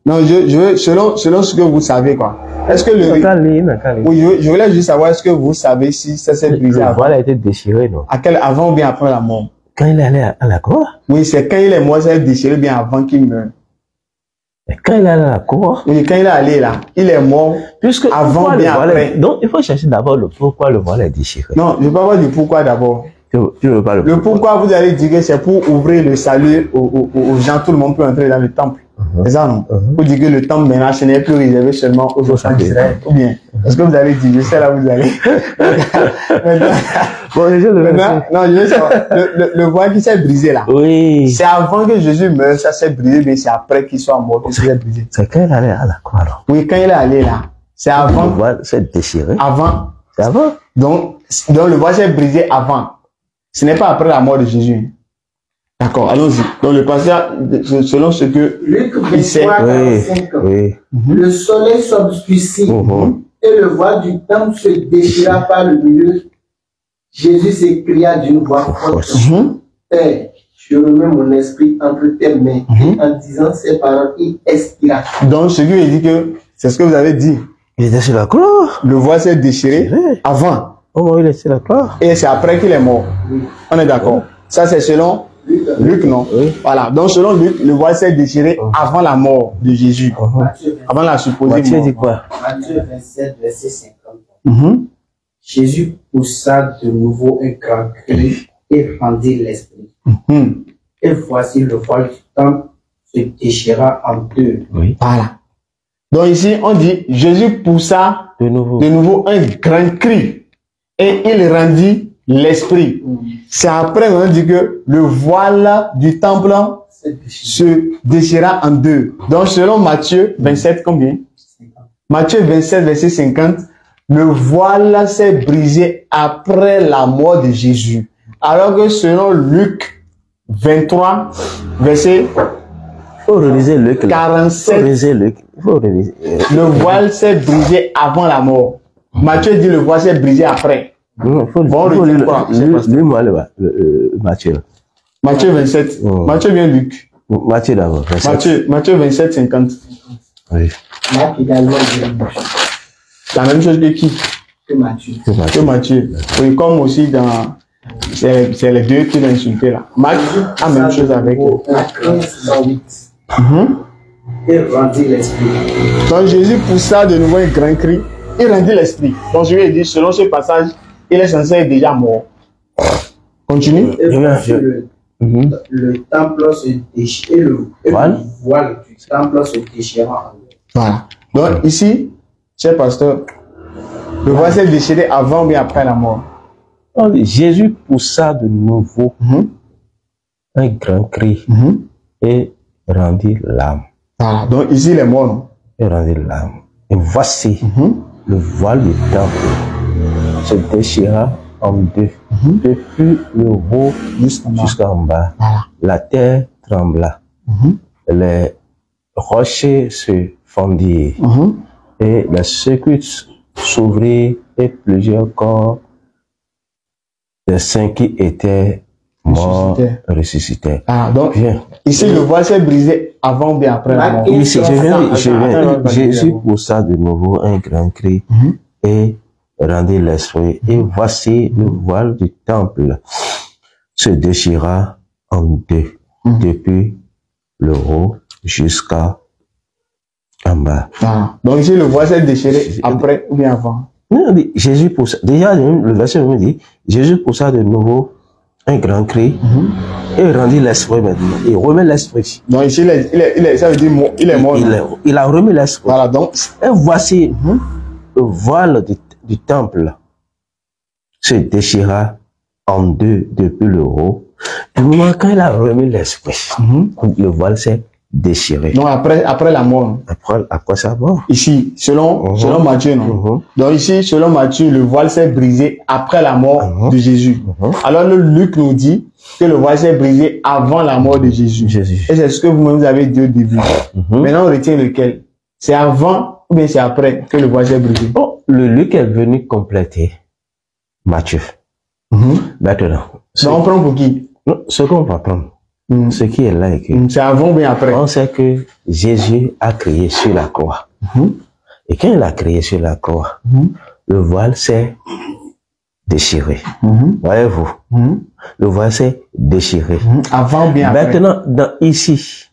Non, je veux, selon ce que vous savez, quoi. Est-ce que le rideau... Oui, je voulais juste savoir, est-ce que vous savez si ça s'est brisé Le avant? voile a été déchiré, non? Avant ou bien après la mort? Quand il est allé à la croix. Oui, c'est quand il est mort, ça s'est déchiré bien avant qu'il meure. Mais quand il est allé à la croix. Oui, quand il est allé là, il est mort Puisque avant ou bien après. Donc, il faut chercher d'abord le pourquoi le voile est déchiré. Non, je ne vais pas voir du pourquoi d'abord. Tu ne veux pas Le pourquoi, vous allez dire que c'est pour ouvrir le salut aux gens, tout le monde peut entrer dans le temple. C'est ça, non? Vous dites que le temple maintenant, ce n'est plus réservé seulement aux enfants d'Israël. Ou bien, est-ce que vous allez dire, je sais là où vous allez. Bon, maintenant, non, je veux savoir, le voile qui s'est brisé là. Oui. C'est avant que Jésus meure, ça s'est brisé, mais c'est après qu'il soit mort que ça s'est brisé. C'est quand il est allé à la croix, alors. Oui, quand il est allé là. C'est avant. Le voile s'est déchiré. Avant. C'est avant. Donc, le voile s'est brisé avant. Ce n'est pas après la mort de Jésus. D'accord, allons-y. Donc, le passage, selon ce que Luc il sait. 23, 45. Oui. Le soleil s'obscurcit et le voile du temple se déchira par le milieu. Jésus s'écria d'une voix forte. Père, je remets mon esprit entre tes mains. Et en disant ces paroles, il expira. Donc, ce qui veut dire que c'est ce que vous avez dit. Il était sur la croix. Le voile s'est déchiré avant. Au moment où il est sur la croix. Et c'est après qu'il est mort. On est d'accord. Ça, c'est selon Luc, non? Voilà. Donc, selon Luc, le voile s'est déchiré avant la mort de Jésus. Avant la supposée Matthieu mort. dit quoi? Matthieu 27, verset 50. Jésus poussa de nouveau un grand cri et rendit l'esprit. Et voici le voile du temple se déchira en deux. Oui. Voilà. Donc ici, on dit, Jésus poussa De nouveau. de nouveau un grand cri et il rendit l'esprit. C'est après qu'on dit que le voile du temple se déchira en deux. Donc selon Matthieu 27, combien? Matthieu 27, verset 50, le voile s'est brisé après la mort de Jésus. Alors que selon Luc 23, verset Il faut réaliser Luc. 47, Il faut réaliser Luc. Il faut réaliser. le voile s'est brisé avant la mort. Matthieu dit le voile s'est brisé après. Il faut retire quoi? Lis-moi Matthieu. Matthieu 27. Matthieu bien Luc. Matthieu d'abord. Matthieu 27, 50. Oui. Marc également dit La même chose que qui? que Matthieu. Que Matthieu. Oui, comme aussi dans... C'est les deux qui l'ont insulté là. Marc a la même chose avec... La 15 dans 8. Et rendit l'esprit. Donc Jésus poussa de nouveau un grand cri. Il rendit l'esprit. Donc je lui ai dit, selon ce passage, il est censé être déjà mort. Continue. Et voici le temple se déchire. Et le voile du temple se déchira en deux. Voilà. Donc ici, cher pasteur, le voile s'est déchiré avant ou bien après la mort? Jésus poussa de nouveau un grand cri et rendit l'âme. Voilà. Donc ici, il est mort, non? Et rendit l'âme. Et voici le voile du temple se déchira en deux. Depuis le haut jusqu'en bas. Voilà. La terre trembla. Les rochers se fondirent. Et la sécurité s'ouvrit et plusieurs corps des saints qui étaient morts ressuscitèrent. Ah, donc, Bien. ici, le voile s'est brisé avant ou bien après la mort? Ici, Jésus poussa de nouveau un grand cri et rendit l'esprit. Et voici le voile du temple se déchira en deux, depuis le haut jusqu'à en bas. Ah, donc ici, le voile s'est déchiré après ou bien avant? Non, Jésus poussa. Déjà, le verset me dit, Jésus poussa de nouveau un grand cri et rendit l'esprit maintenant. Il remet l'esprit. Donc ici, ça veut dire il est mort. Il a remis l'esprit. Voilà, donc. Et voici le voile du temple se déchira en deux depuis le haut. Du moment quand il a remis l'esprit, le voile s'est déchiré. Donc après la mort. Après sa mort. Ici, selon Matthieu, non? Donc ici, selon Matthieu, le voile s'est brisé après la mort de Jésus. Alors le Luc nous dit que le voile s'est brisé avant la mort de Jésus. Et c'est ce que vous-même avez dit au début. Maintenant, on retient lequel? C'est avant ou bien c'est après que le voile s'est brisé? Oh, le Luc est venu compléter Matthieu. Maintenant, Donc on prend pour qui? non, ce qu'on va prendre, ce qui est là est que C'est avant ou bien après? on sait que Jésus a créé sur la croix. Et quand il a créé sur la croix, le voile s'est déchiré. Voyez-vous, le voile s'est déchiré. Avant ou bien après? Maintenant, ici,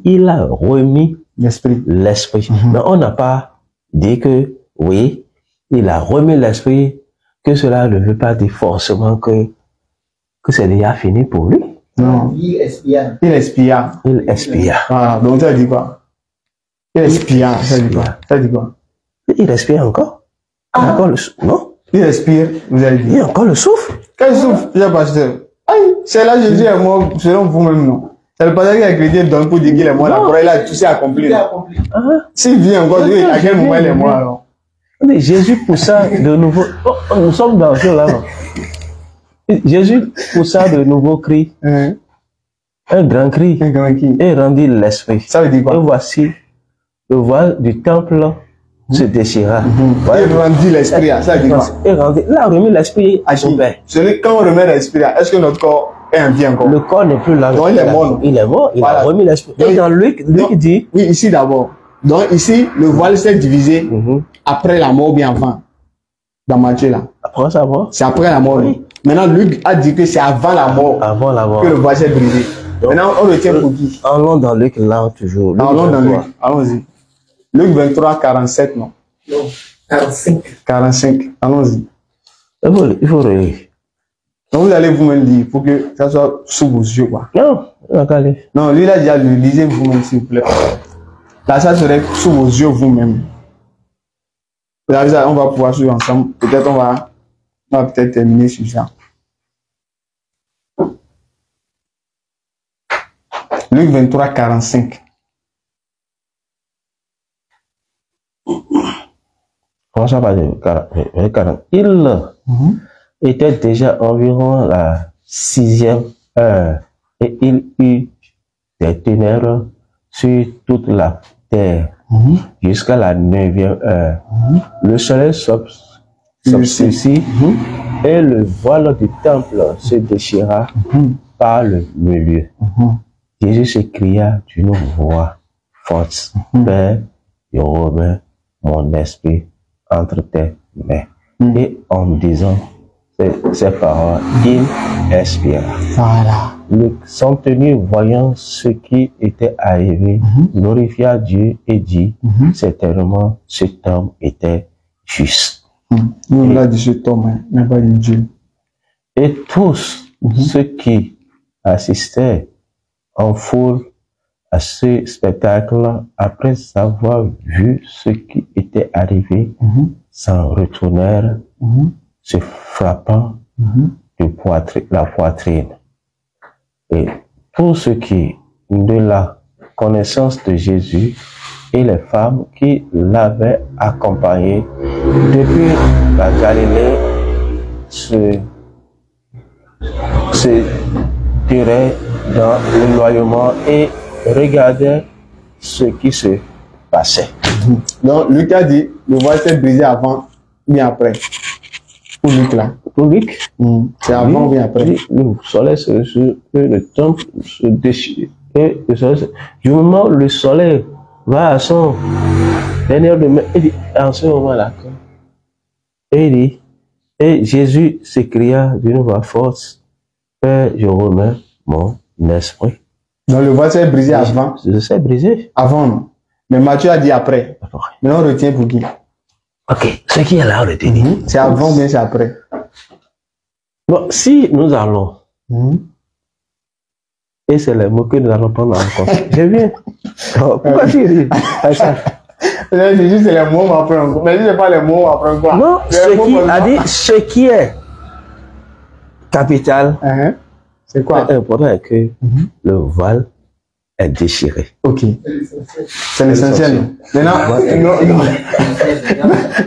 il a remis L'esprit. l'esprit. Mais on n'a pas dit que, oui, il a remis l'esprit, que cela ne veut pas dire forcément que c'est déjà fini pour lui. Non. Il espia. Il espia. Il expire. Ah, donc ça dit quoi? Il espia. Ça dit quoi? Ça dit quoi? Il respire encore. Il a encore le souffle. Non? Il respire, vous avez dit. Il a encore le souffle. Quel souffle, j'ai pasteur? Aïe, c'est là Jésus est mort, selon vous-même, non? C'est le pasteur qui a chrétien donne pour dire qu'il est mort là. Pour il a tout ça accompli. S'il vit encore, à quel moment il est mort alors? Mais Jésus poussa de nouveau. Oh, nous sommes dans ce là. Jésus poussa de nouveau cri. Un grand cri. Un grand qui? Et rendit l'esprit. Ça veut dire Et quoi? voici, le voile du temple se déchira. Il rendit l'esprit, ça veut dire quoi? Et rendit, il a remis l'esprit à À son qui? père. Quand on remet l'esprit, est-ce que notre corps est en vie encore? Le corps n'est plus là. Donc, il est mort. Il est mort, il Voilà. a remis l'esprit. Donc, Et dans Luc dit, Oui, ici d'abord. Donc ici, le voile s'est divisé après la mort ou bien avant. Dans Matthieu là. après sa mort, C'est après la mort. Oui. Maintenant, Luc a dit que c'est avant la mort avant la mort. que le voile s'est brisé. Maintenant, on retient pour qui? Allons dans Luc là toujours. Luc Allons dans 23. Luc. Allons-y. Luc 23, 47, non? Non, 45. 45. Allons-y. Il faut relire. Donc vous allez vous-même lire pour que ça soit sous vos yeux, quoi. Non, regardez. Non, lui, il a déjà lu. Lisez vous-même, s'il vous plaît. Là, ça serait sous vos yeux vous-même. Là, on va pouvoir suivre ensemble. Peut-être on va peut-être terminer sur ça. Luc 23, 45. Comment ça va dire? 40. Il était déjà environ la 6e heure et il eut des ténèbres sur toute la terre jusqu'à la 9e heure. Le soleil s'obscurcit et le voile du temple se déchira par le milieu. Jésus s'écria d'une voix forte, Père, je remets mon esprit entre tes mains. Et en disant ces paroles, il expira. Voilà. Le centenier, voyant ce qui était arrivé, glorifia Dieu et dit, certainement cet homme était juste. Nous, on a dit cet homme, mais pas de Dieu. Et tous ceux qui assistaient en foule à ce spectacle, après avoir vu ce qui était arrivé, s'en retournèrent, se frappant de la poitrine. Et tous ceux qui, de la connaissance de Jésus et les femmes qui l'avaient accompagné depuis la Galilée, se tiraient dans l'éloignement et regardaient ce qui se passait. Donc, Luc a dit, le voile s'est brisé avant, bien après. Pour Luc là. Pour Luc, C'est avant ou bien après? le soleil le temple se déchire. Et le soleil, du moment où le soleil va à son dernier demain, il dit, en ce moment-là, et il dit, et Jésus s'écria d'une voix forte, Père, je remets mon esprit. Donc, le voile s'est brisé avant. Je sais brisé. Avant, non. Mais Matthieu a dit après. Maintenant, on retient pour qui? Ok, ce qui est là, on retient. C'est avant ou bien c'est après? Bon, si nous allons, et c'est les mots que nous allons prendre en compte. Je viens. Oh, pourquoi tu ris? C'est juste les mots, on va prendre en compte. Mais si c'est pas les mots, on va prendre quoi? Non, ce qui est capital, c'est quoi? Important est que le voile est déchiré. Ok. C'est l'essentiel. Maintenant,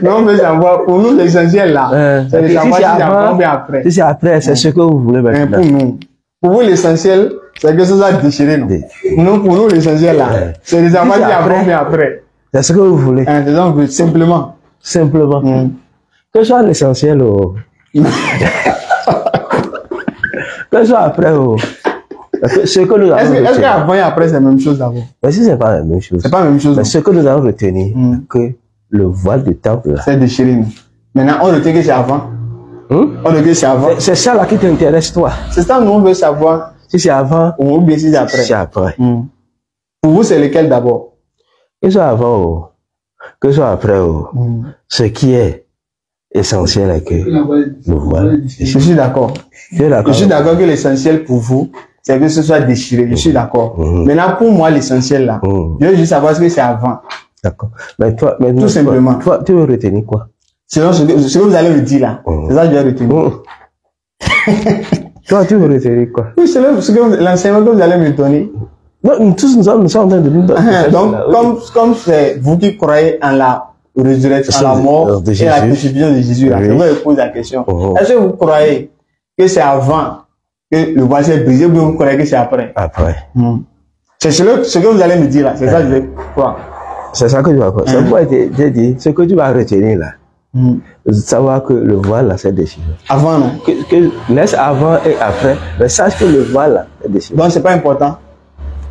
non, on veut savoir, pour nous, l'essentiel là, c'est de savoir si c'est avant ou bien après. Si c'est après, c'est ce que vous voulez maintenant. Pour nous. Pour vous, l'essentiel, c'est que ça soit déchiré, non? Pour nous, l'essentiel là, c'est de savoir si c'est avant ou bien après. C'est ce que vous voulez. Donc, simplement. Simplement. Que soit l'essentiel au... que soit après au... Ce que nous avons Est-ce qu'avant et après, c'est la même chose d'abord? Mais si c'est pas la même chose. C'est pas la même chose. Mais ce que nous avons retenu, que le voile du temple là. C'est déchiré. Maintenant, on retient que c'est avant. On retient que c'est avant. C'est ça là qui t'intéresse, toi. C'est ça, nous, on veut savoir. Si c'est avant, ou bien si c'est après. C'est après. Pour vous, c'est lequel d'abord? Que ce soit avant, que ce soit après, ce qui est essentiel est que le voile. Je suis d'accord. Je suis d'accord que l'essentiel pour vous, c'est que ce soit déchiré. Je suis d'accord. Maintenant, pour moi, l'essentiel là, je veux juste savoir ce que c'est avant. D'accord. Mais toi, tout simplement. Toi, tu veux retenir quoi? Selon ce que vous allez me dire là. C'est ça que je vais retenir. Toi, tu veux retenir quoi? Oui, c'est l'enseignement que vous allez me donner. Non, tous nous sommes en train de nous donner. Donc, comme c'est vous qui croyez en la résurrection, en la mort et la crucifixion de Jésus, là, je vous pose la question. Est-ce que vous croyez que c'est avant que le voile s'est brisé ou vous croyez que c'est après? Après. C'est ce que vous allez me dire là. C'est ça que je vais croire. C'est ça que tu vas croire. C'est pourquoi j'ai dit, ce que tu vas retenir là. Savoir que le voile là c'est déchiré. Avant non. Laisse avant et après, mais sache que le voile là est déchiré. Donc c'est pas important.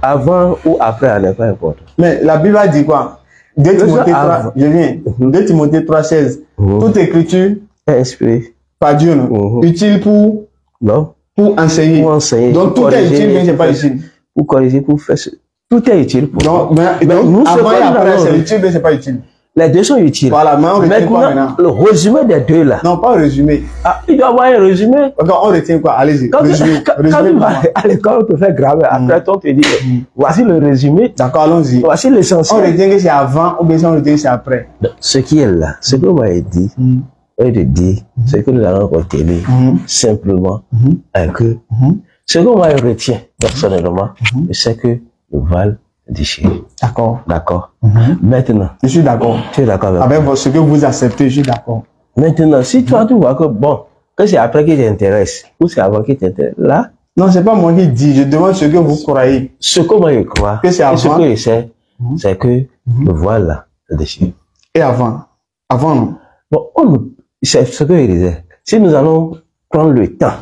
Avant ou après, elle n'est pas important. Mais la Bible dit quoi? 2 Timothée 3, je viens. 2 Timothée 3,16. Toute écriture est inspirée par Dieu, non? Utile pour enseigner. Pour enseigner. Donc tout est utile, mais c'est pas utile. Pour corriger, pour faire ce... Tout est utile pour donc, avant et après, c'est utile, mais c'est pas utile. Les deux sont utiles. Voilà, mais on retient quoi maintenant? Le résumé des deux là. Non, pas un résumé. Ah, il doit y avoir un résumé. D'accord, on retient quoi? Allez-y. Quand tu vas à l'école, on te fait grammaire. Après, on te dit, voici le résumé. D'accord, allons-y. Voici l'essentiel. On retient que c'est avant ou bien on retient que c'est après. Ce qui est là, ce que vous m'avez dit, et de dire, ce que nous allons retenir, simplement, est que ce que moi je retiens personnellement, c'est que le voile est déchiré. D'accord. D'accord. Maintenant. Je suis d'accord. Tu es d'accord avec ce que vous acceptez, je suis d'accord. Maintenant, si toi tu vois que bon, que c'est après qui t'intéresse, ou c'est avant qui t'intéresse, là. Non, c'est pas moi qui dis, je demande ce que vous croyez. Ce que moi je crois, que c'est avant. Et ce que je sais, c'est que le voile là, est déchiré. Et avant? Avant non? Bon, c'est ce que je disais. Si nous allons prendre le temps.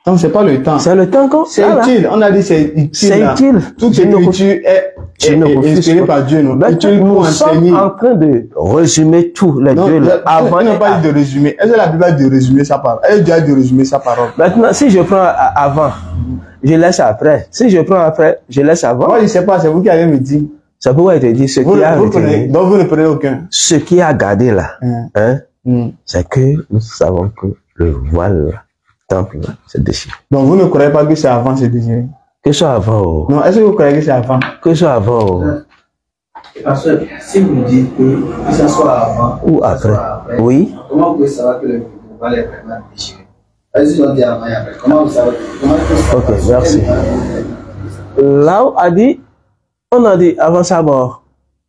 Non, c'est pas le temps. C'est le temps qu'on... C'est utile. On a dit c'est utile. C'est utile. Toute écriture est inspirée par Dieu, non? Utile pour enseigner. Nous sommes en train de résumer tout, les deux là. Avant, il n'a pas dit de résumer. Est-ce que la Bible a dit de résumer sa parole? Elle a dit de résumer sa parole. Maintenant, si je prends avant, je laisse après. Si je prends après, je laisse avant. Moi, je ne sais pas, c'est vous qui allez me dire. C'est pourquoi je te dis ce qui a retenu. Donc, vous ne prenez aucun. Ce qui a gardé là, c'est que nous savons que le voile là, temple là, c'est déchiré. Donc vous ne croyez pas que c'est avant, c'est déchiré? Que ce soit avant. Non, est-ce que vous croyez que c'est avant? Que ce soit avant. Parce que si vous dites que ce soit avant ou après, oui. Comment vous pouvez savoir que le voile est vraiment déchiré? Est-ce que vous dites avant et après? Comment vous savez? Ok, merci. Là où on a dit avant sa mort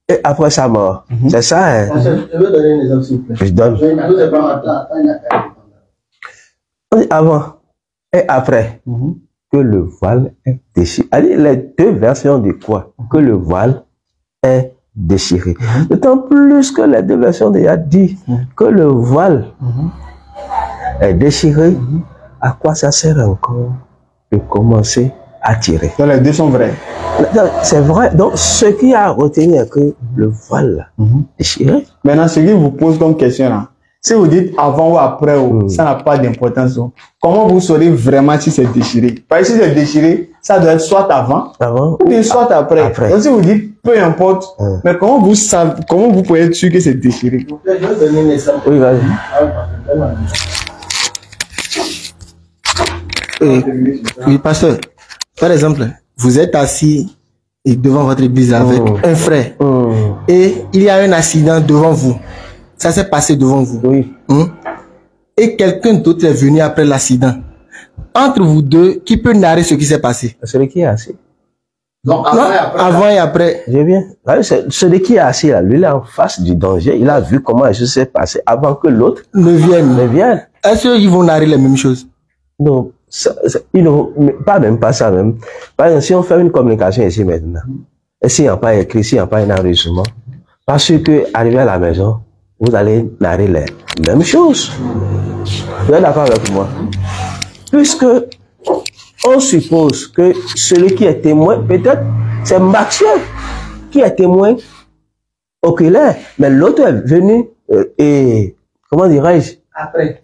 et après sa mort. C'est ça, hein? Je veux donner un exemple, s'il vous plaît. Je donne. On dit avant et après que le voile est déchiré. Les deux versions disent quoi? Que le voile est déchiré. D'autant plus que les deux versions déjà disent que le voile est déchiré. À quoi ça sert encore de commencer à tirer? Donc les deux sont vrais. C'est vrai. Donc ce qui a retenu est que le voile est déchiré. Maintenant, ce qui vous pose comme question là, si vous dites avant ou après, ça n'a pas d'importance. Comment vous saurez vraiment si c'est déchiré? Parce que si c'est déchiré, ça doit être soit avant ou bien soit après. Donc si vous dites peu importe, mais comment vous savez, comment vous pouvez être sûr que c'est déchiré? Je vais donner un exemple. Oui, vas-y. Oui, pasteur. Par exemple, vous êtes assis devant votre église avec un frère et il y a un accident devant vous. Ça s'est passé devant vous. Oui. Et quelqu'un d'autre est venu après l'accident. Entre vous deux, qui peut narrer ce qui s'est passé? Celui qui est assis. Donc, avant et après. Je viens. Celui qui est assis là, lui, il est en face du danger. Il a vu comment ça s'est passé avant que l'autre ne vienne. Est-ce qu'ils vont narrer les mêmes choses? Non. Pas même pas ça même. Par exemple, si on fait une communication ici maintenant, et s'il n'y a pas écrit, s'il n'y a pas un enregistrement, Parce que, arrivé à la maison, vous allez narrer les mêmes choses. Vous êtes d'accord avec moi? Puisque on suppose que celui qui est témoin, peut-être, c'est Mathieu qui est témoin oculaire, mais l'autre est venu et, comment dirais-je, Après.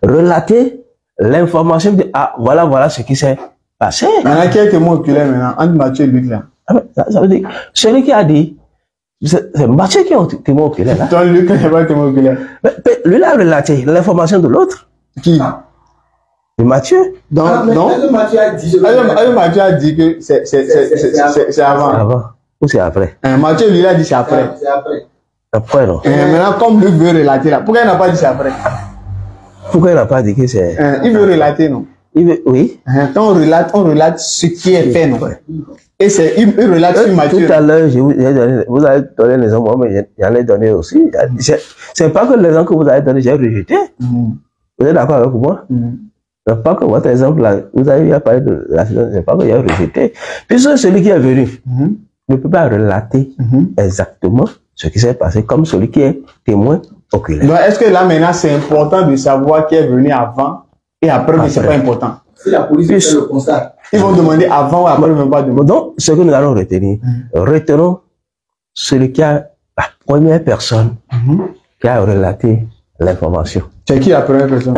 relater l'information de « Ah, voilà ce qui s'est passé. » Maintenant, qui est témoin oculaire maintenant? Entre Mathieu et Luc là. Ah, ça veut dire, celui qui a dit, c'est Mathieu qui est témoin oculaire là. Toi, Luc n'est pas témoin oculaire. Mais lui, il a relaté l'information de l'autre, Qui? de Mathieu. Donc, mais non. Mathieu a dit, Mathieu a dit que c'est avant. Avant ou c'est après? Mathieu, lui, il a dit c'est après. c'est après. Après, non. Maintenant, comme Luc veut relater là, pourquoi il n'a pas dit c'est après? Pourquoi il n'a pas dit que c'est... Il veut relater, non? Oui. Quand on relate ce qui est fait, non? Et il relate sur Mathieu. Tout à l'heure, vous avez donné les exemples, moi, mais j'en ai donné aussi. C'est pas que l'exemple que vous avez donné, j'ai rejeté. Vous êtes d'accord avec moi? C'est pas que votre exemple, là, vous avez parlé de la situation, c'est pas que j'ai rejeté. Puisque celui qui est venu ne peut pas relater exactement ce qui s'est passé comme celui qui est témoin oculaire. Donc, est-ce que là, maintenant, c'est important de savoir qui est venu avant et après, mais c'est pas important? Si la police fait le constat. Ils vont demander avant ou après, ils ne vont pas demander. Donc, ce que nous allons retenir, retenons celui qui a la première personne qui a relaté l'information. C'est qui la première personne?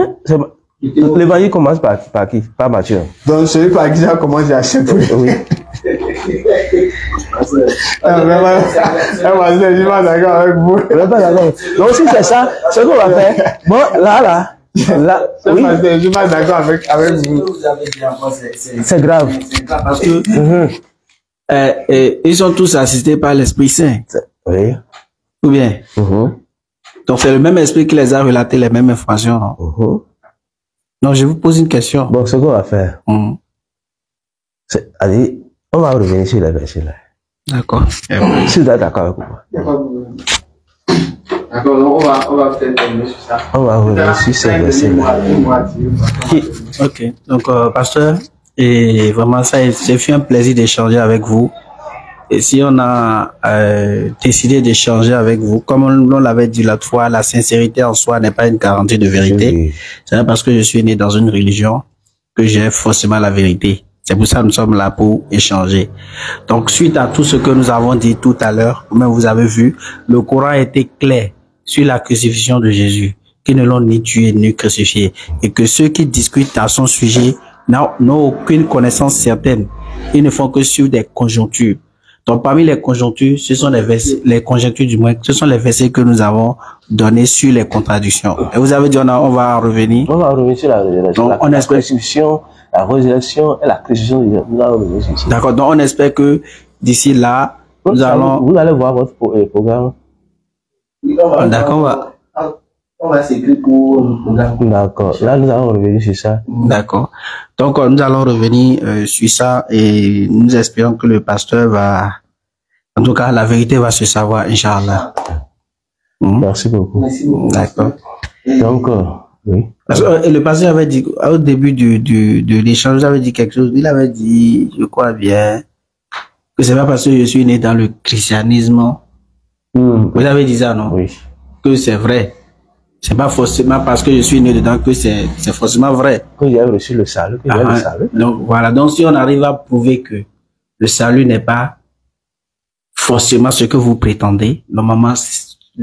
L'évangile commence par qui? Par Matthieu. Donc, celui par qui ça commence, à acheté pour lui. Oui. Je suis pas d'accord avec vous. Donc, si c'est ça, ce qu'on va faire, bon, là, oui. Je suis pas d'accord avec vous. C'est grave. C'est grave parce que ils sont tous assistés par l'Esprit Saint. Oui. Ou bien? Donc, c'est le même esprit qui les a relaté les mêmes informations. Non? Donc, je vous pose une question. Bon, ce qu'on va faire, allez, on va revenir sur les versets là. D'accord. Si vous êtes d'accord avec moi. D'accord, donc on va peut-être terminer sur ça. On va revenir sur ces versets là. Ok. Donc, pasteur, et vraiment, ça fait un plaisir d'échanger avec vous. Et si on a décidé d'échanger avec vous, comme on l'avait dit l'autre fois, la sincérité en soi n'est pas une garantie de vérité. Oui. C'est pas parce que je suis né dans une religion que j'ai forcément la vérité. C'est pour ça que nous sommes là pour échanger. Donc, suite à tout ce que nous avons dit tout à l'heure, comme vous avez vu, le Coran a été clair sur la crucifixion de Jésus, qui ne l'ont ni tué ni crucifié, et que ceux qui discutent à son sujet n'ont aucune connaissance certaine. Ils ne font que sur des conjonctures. Donc, parmi les conjonctures, ce sont les versets, les conjonctures du moins, ce sont les versets que nous avons donnés sur les contradictions. Et vous avez dit, on va revenir. On va revenir sur la résurrection. Donc, la crucifixion, la résurrection et la crucifixion. Nous allons revenir sur ça. D'accord. Donc, on espère que d'ici là, vous allez voir votre programme. D'accord. On va s'écrire pour le programme. D'accord. Là, nous allons revenir sur ça. D'accord. Donc, nous allons revenir sur ça et nous espérons que le pasteur va... En tout cas, la vérité va se savoir, Inch'Allah. Merci beaucoup. Merci beaucoup. D'accord. Donc, oui. Parce que le pasteur avait dit, au début de l'échange, il avait dit quelque chose. Il avait dit, je crois bien, que c'est pas parce que je suis né dans le christianisme. Vous avez dit ça, non? Oui. Que c'est vrai. C'est pas forcément parce que je suis né dedans que c'est forcément vrai. Que j'ai reçu le salut, que j'ai le salut. Donc, voilà. Donc, si on arrive à prouver que le salut n'est pas forcément ce que vous prétendez, normalement,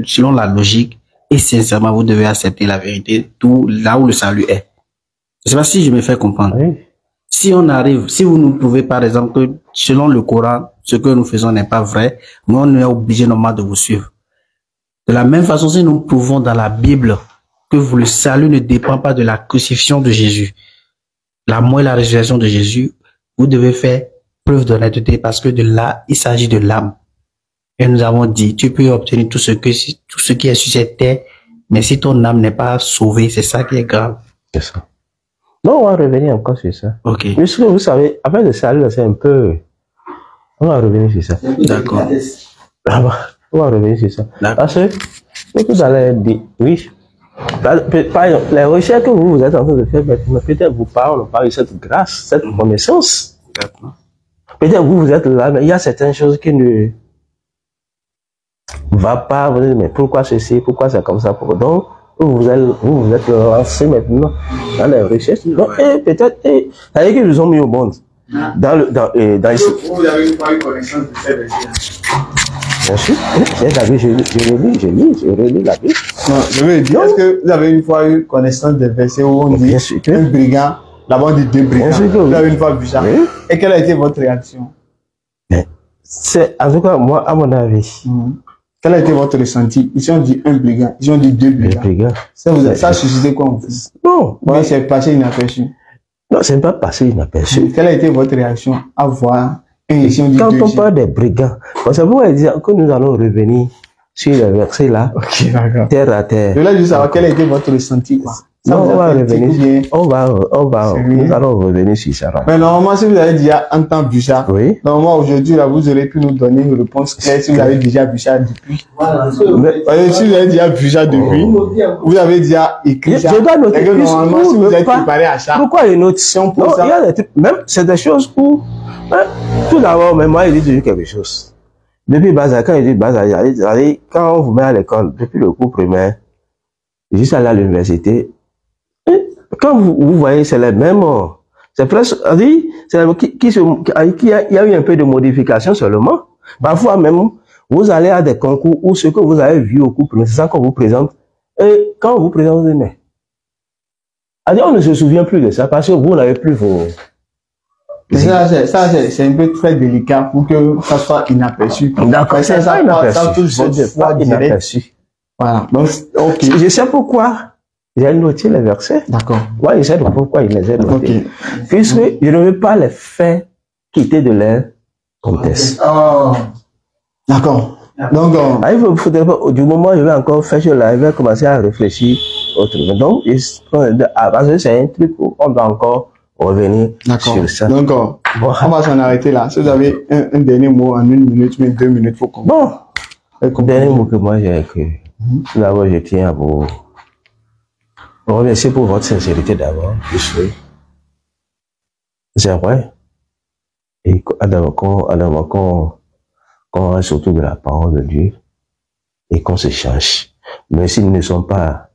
selon la logique, et sincèrement, vous devez accepter la vérité, tout là où le salut est. Je sais pas si je me fais comprendre. Oui. Si on arrive, si vous nous prouvez par exemple que selon le Coran, ce que nous faisons n'est pas vrai, nous on est obligé normalement de vous suivre. De la même façon, si nous prouvons dans la Bible que le salut ne dépend pas de la crucifixion de Jésus, la mort et la résurrection de Jésus, vous devez faire preuve d'honnêteté parce que de là, il s'agit de l'âme. Et nous avons dit, tu peux obtenir tout ce qui est sur cette terre, mais si ton âme n'est pas sauvée, c'est ça qui est grave. C'est ça. Non, on va revenir encore sur ça. Ok. Puisque vous savez, après le salut, c'est un peu... On va revenir sur ça. D'accord. On va revenir sur ça. Parce que, vous allez dire, oui, par exemple, les recherches que vous êtes en train de faire maintenant, peut-être vous parlez de cette grâce, cette connaissance. D'accord. Peut-être vous êtes là, mais il y a certaines choses qui ne... va pas vous dire mais pourquoi ceci, pourquoi c'est comme ça, pourquoi donc vous êtes lancé maintenant dans les recherches. Donc, et peut-être, ça veut dire qu'ils nous ont mis au monde. Dans vous avez pas eu connaissance de ces versets. Bien sûr, je relis la Bible. Non, je veux dire, est-ce que vous avez une fois eu connaissance des versets où on dit un brigand, là-bas on dit deux brigands. Vous avez une fois vu ça. Oui. Et quelle a été votre réaction? C'est, en tout cas, moi, à mon avis. Quel a été votre ressenti? Ici on dit un brigand, ici on dit deux brigands. Ça a suscité quoi en fait? Non. Mais c'est passé inaperçu. Non, c'est pas passé inaperçu. Quelle a été votre réaction à voir quand on parle des brigands, c'est pourquoi dire que nous allons revenir sur les versets là, terre à terre. Je voulais juste savoir quel a été votre ressenti, quoi. Non, on va revenir, nous allons revenir sur ça. Mais normalement, si vous avez déjà entendu ça, oui. Normalement, aujourd'hui, là, vous aurez pu nous donner une réponse claire si vous avez déjà vu ça depuis. Voilà. Si vous avez déjà vu ça depuis, vous avez déjà écrit ça. Je dois noter. Normalement, si vous êtes préparé à ça. Pourquoi les notes? Non, il y a des trucs, même, c'est des choses où, tout d'abord, mais moi, il dit toujours quelque chose. Depuis bas âge, quand il dit bas âge, quand on vous met à l'école, depuis le cours primaire, juste à l'université, quand vous voyez, c'est les mêmes, c'est presque, il y a eu un peu de modification seulement. Parfois même, vous allez à des concours où ce que vous avez vu au cours primaire, c'est ça qu'on vous présente. Et quand on vous présente, vous dites, mais, on ne se souvient plus de ça parce que vous n'avez plus vos... Ça, c'est un peu très délicat pour que ça soit inaperçu. D'accord, c'est ça, inaperçu. Voilà. Donc, ok. Je sais pourquoi j'ai noté les versets. D'accord. Ouais, je sais pourquoi il les a notés. Okay. Puisque je ne veux pas les faire quitter de leur contexte. Oh. D'accord. Donc, du moment où je vais encore faire cela, je vais commencer à réfléchir autrement. Donc, parce que c'est un truc où on doit encore revenir sur ça. Donc, bon, on va s'en arrêter là. Si vous avez un dernier mot en 1 minute, mais 2 minutes, faut qu'on... Bon, le dernier mot que moi j'ai écrit. Tout d'abord, je tiens à vous remercier pour votre sincérité d'abord. C'est vrai. Et qu'on reste autour de la parole de Dieu et qu'on se change. Même si nous ne sommes pas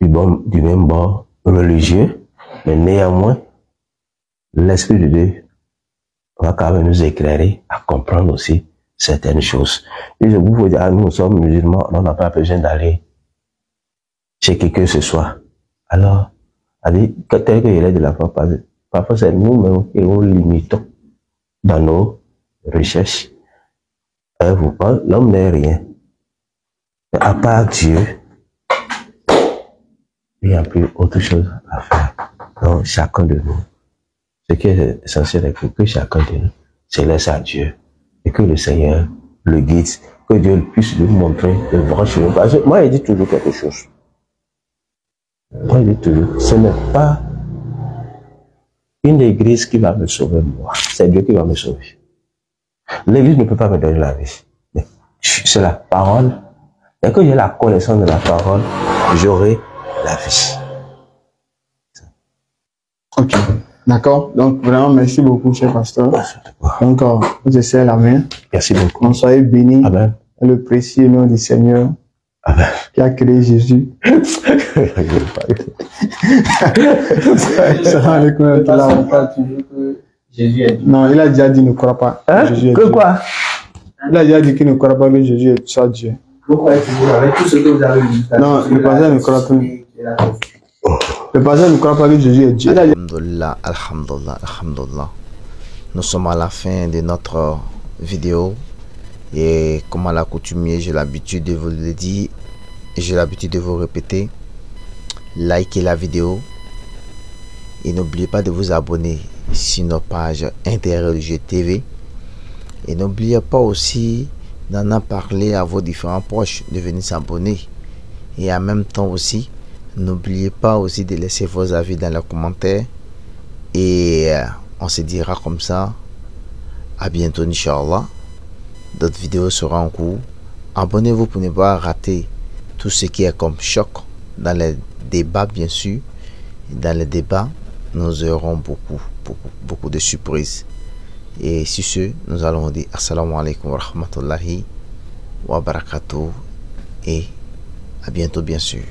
du même bord religieux, mais néanmoins, l'Esprit de Dieu va quand même nous éclairer à comprendre aussi certaines choses. Et je vous dis, nous sommes musulmans, on n'a pas besoin d'aller chez quelqu'un ce soir. Alors, tel que je l'ai de la fois passée, parfois c'est nous-mêmes qui nous limitons dans nos recherches. L'homme n'est rien. Mais à part Dieu, il n'y a plus autre chose à faire. Donc, chacun de nous, ce qui est essentiel est que chacun de nous se laisse à Dieu et que le Seigneur le guide, que Dieu puisse lui montrer le vrai chemin. Parce que moi, il dit toujours quelque chose. Moi, il dit toujours, ce n'est pas une église qui va me sauver moi, c'est Dieu qui va me sauver. L'église ne peut pas me donner la vie. C'est la parole. Dès que j'ai la connaissance de la parole, j'aurai la vie. Ok, d'accord. Donc, vraiment, merci beaucoup, cher pasteur. Donc, je serre la main. Merci beaucoup. On soyez bénis. Amen. Le précieux nom du Seigneur. Amen. Qui a créé Jésus. Jésus est Dieu. Non, il a déjà dit ne crois pas. Hein? Jésus est que Dieu. Quoi? Il a déjà dit qu'il ne croit pas que Jésus soit Dieu. Pourquoi est-ce avec tout ce que vous avez dit? Non, le pasteur ne croit pas. Le pasteur ne croit pas que Jésus est Dieu. Alhamdulillah, alhamdulillah, alhamdulillah. Nous sommes à la fin de notre vidéo. Et comme à l'accoutumée, j'ai l'habitude de vous le dire, et j'ai l'habitude de vous répéter, likez la vidéo et n'oubliez pas de vous abonner sur nos pages Interreligieux TV et n'oubliez pas aussi d'en parler à vos différents proches, de venir s'abonner et en même temps aussi, n'oubliez pas aussi de laisser vos avis dans les commentaires et on se dira comme ça, à bientôt Inch'Allah. D'autres vidéos seront en cours. Abonnez-vous pour ne pas rater tout ce qui est comme choc dans les débats, bien sûr. Dans les débats, nous aurons beaucoup de surprises. Et sur ce, nous allons dire Assalamu alaikum wa rahmatullahi wa barakatuh et à bientôt bien sûr.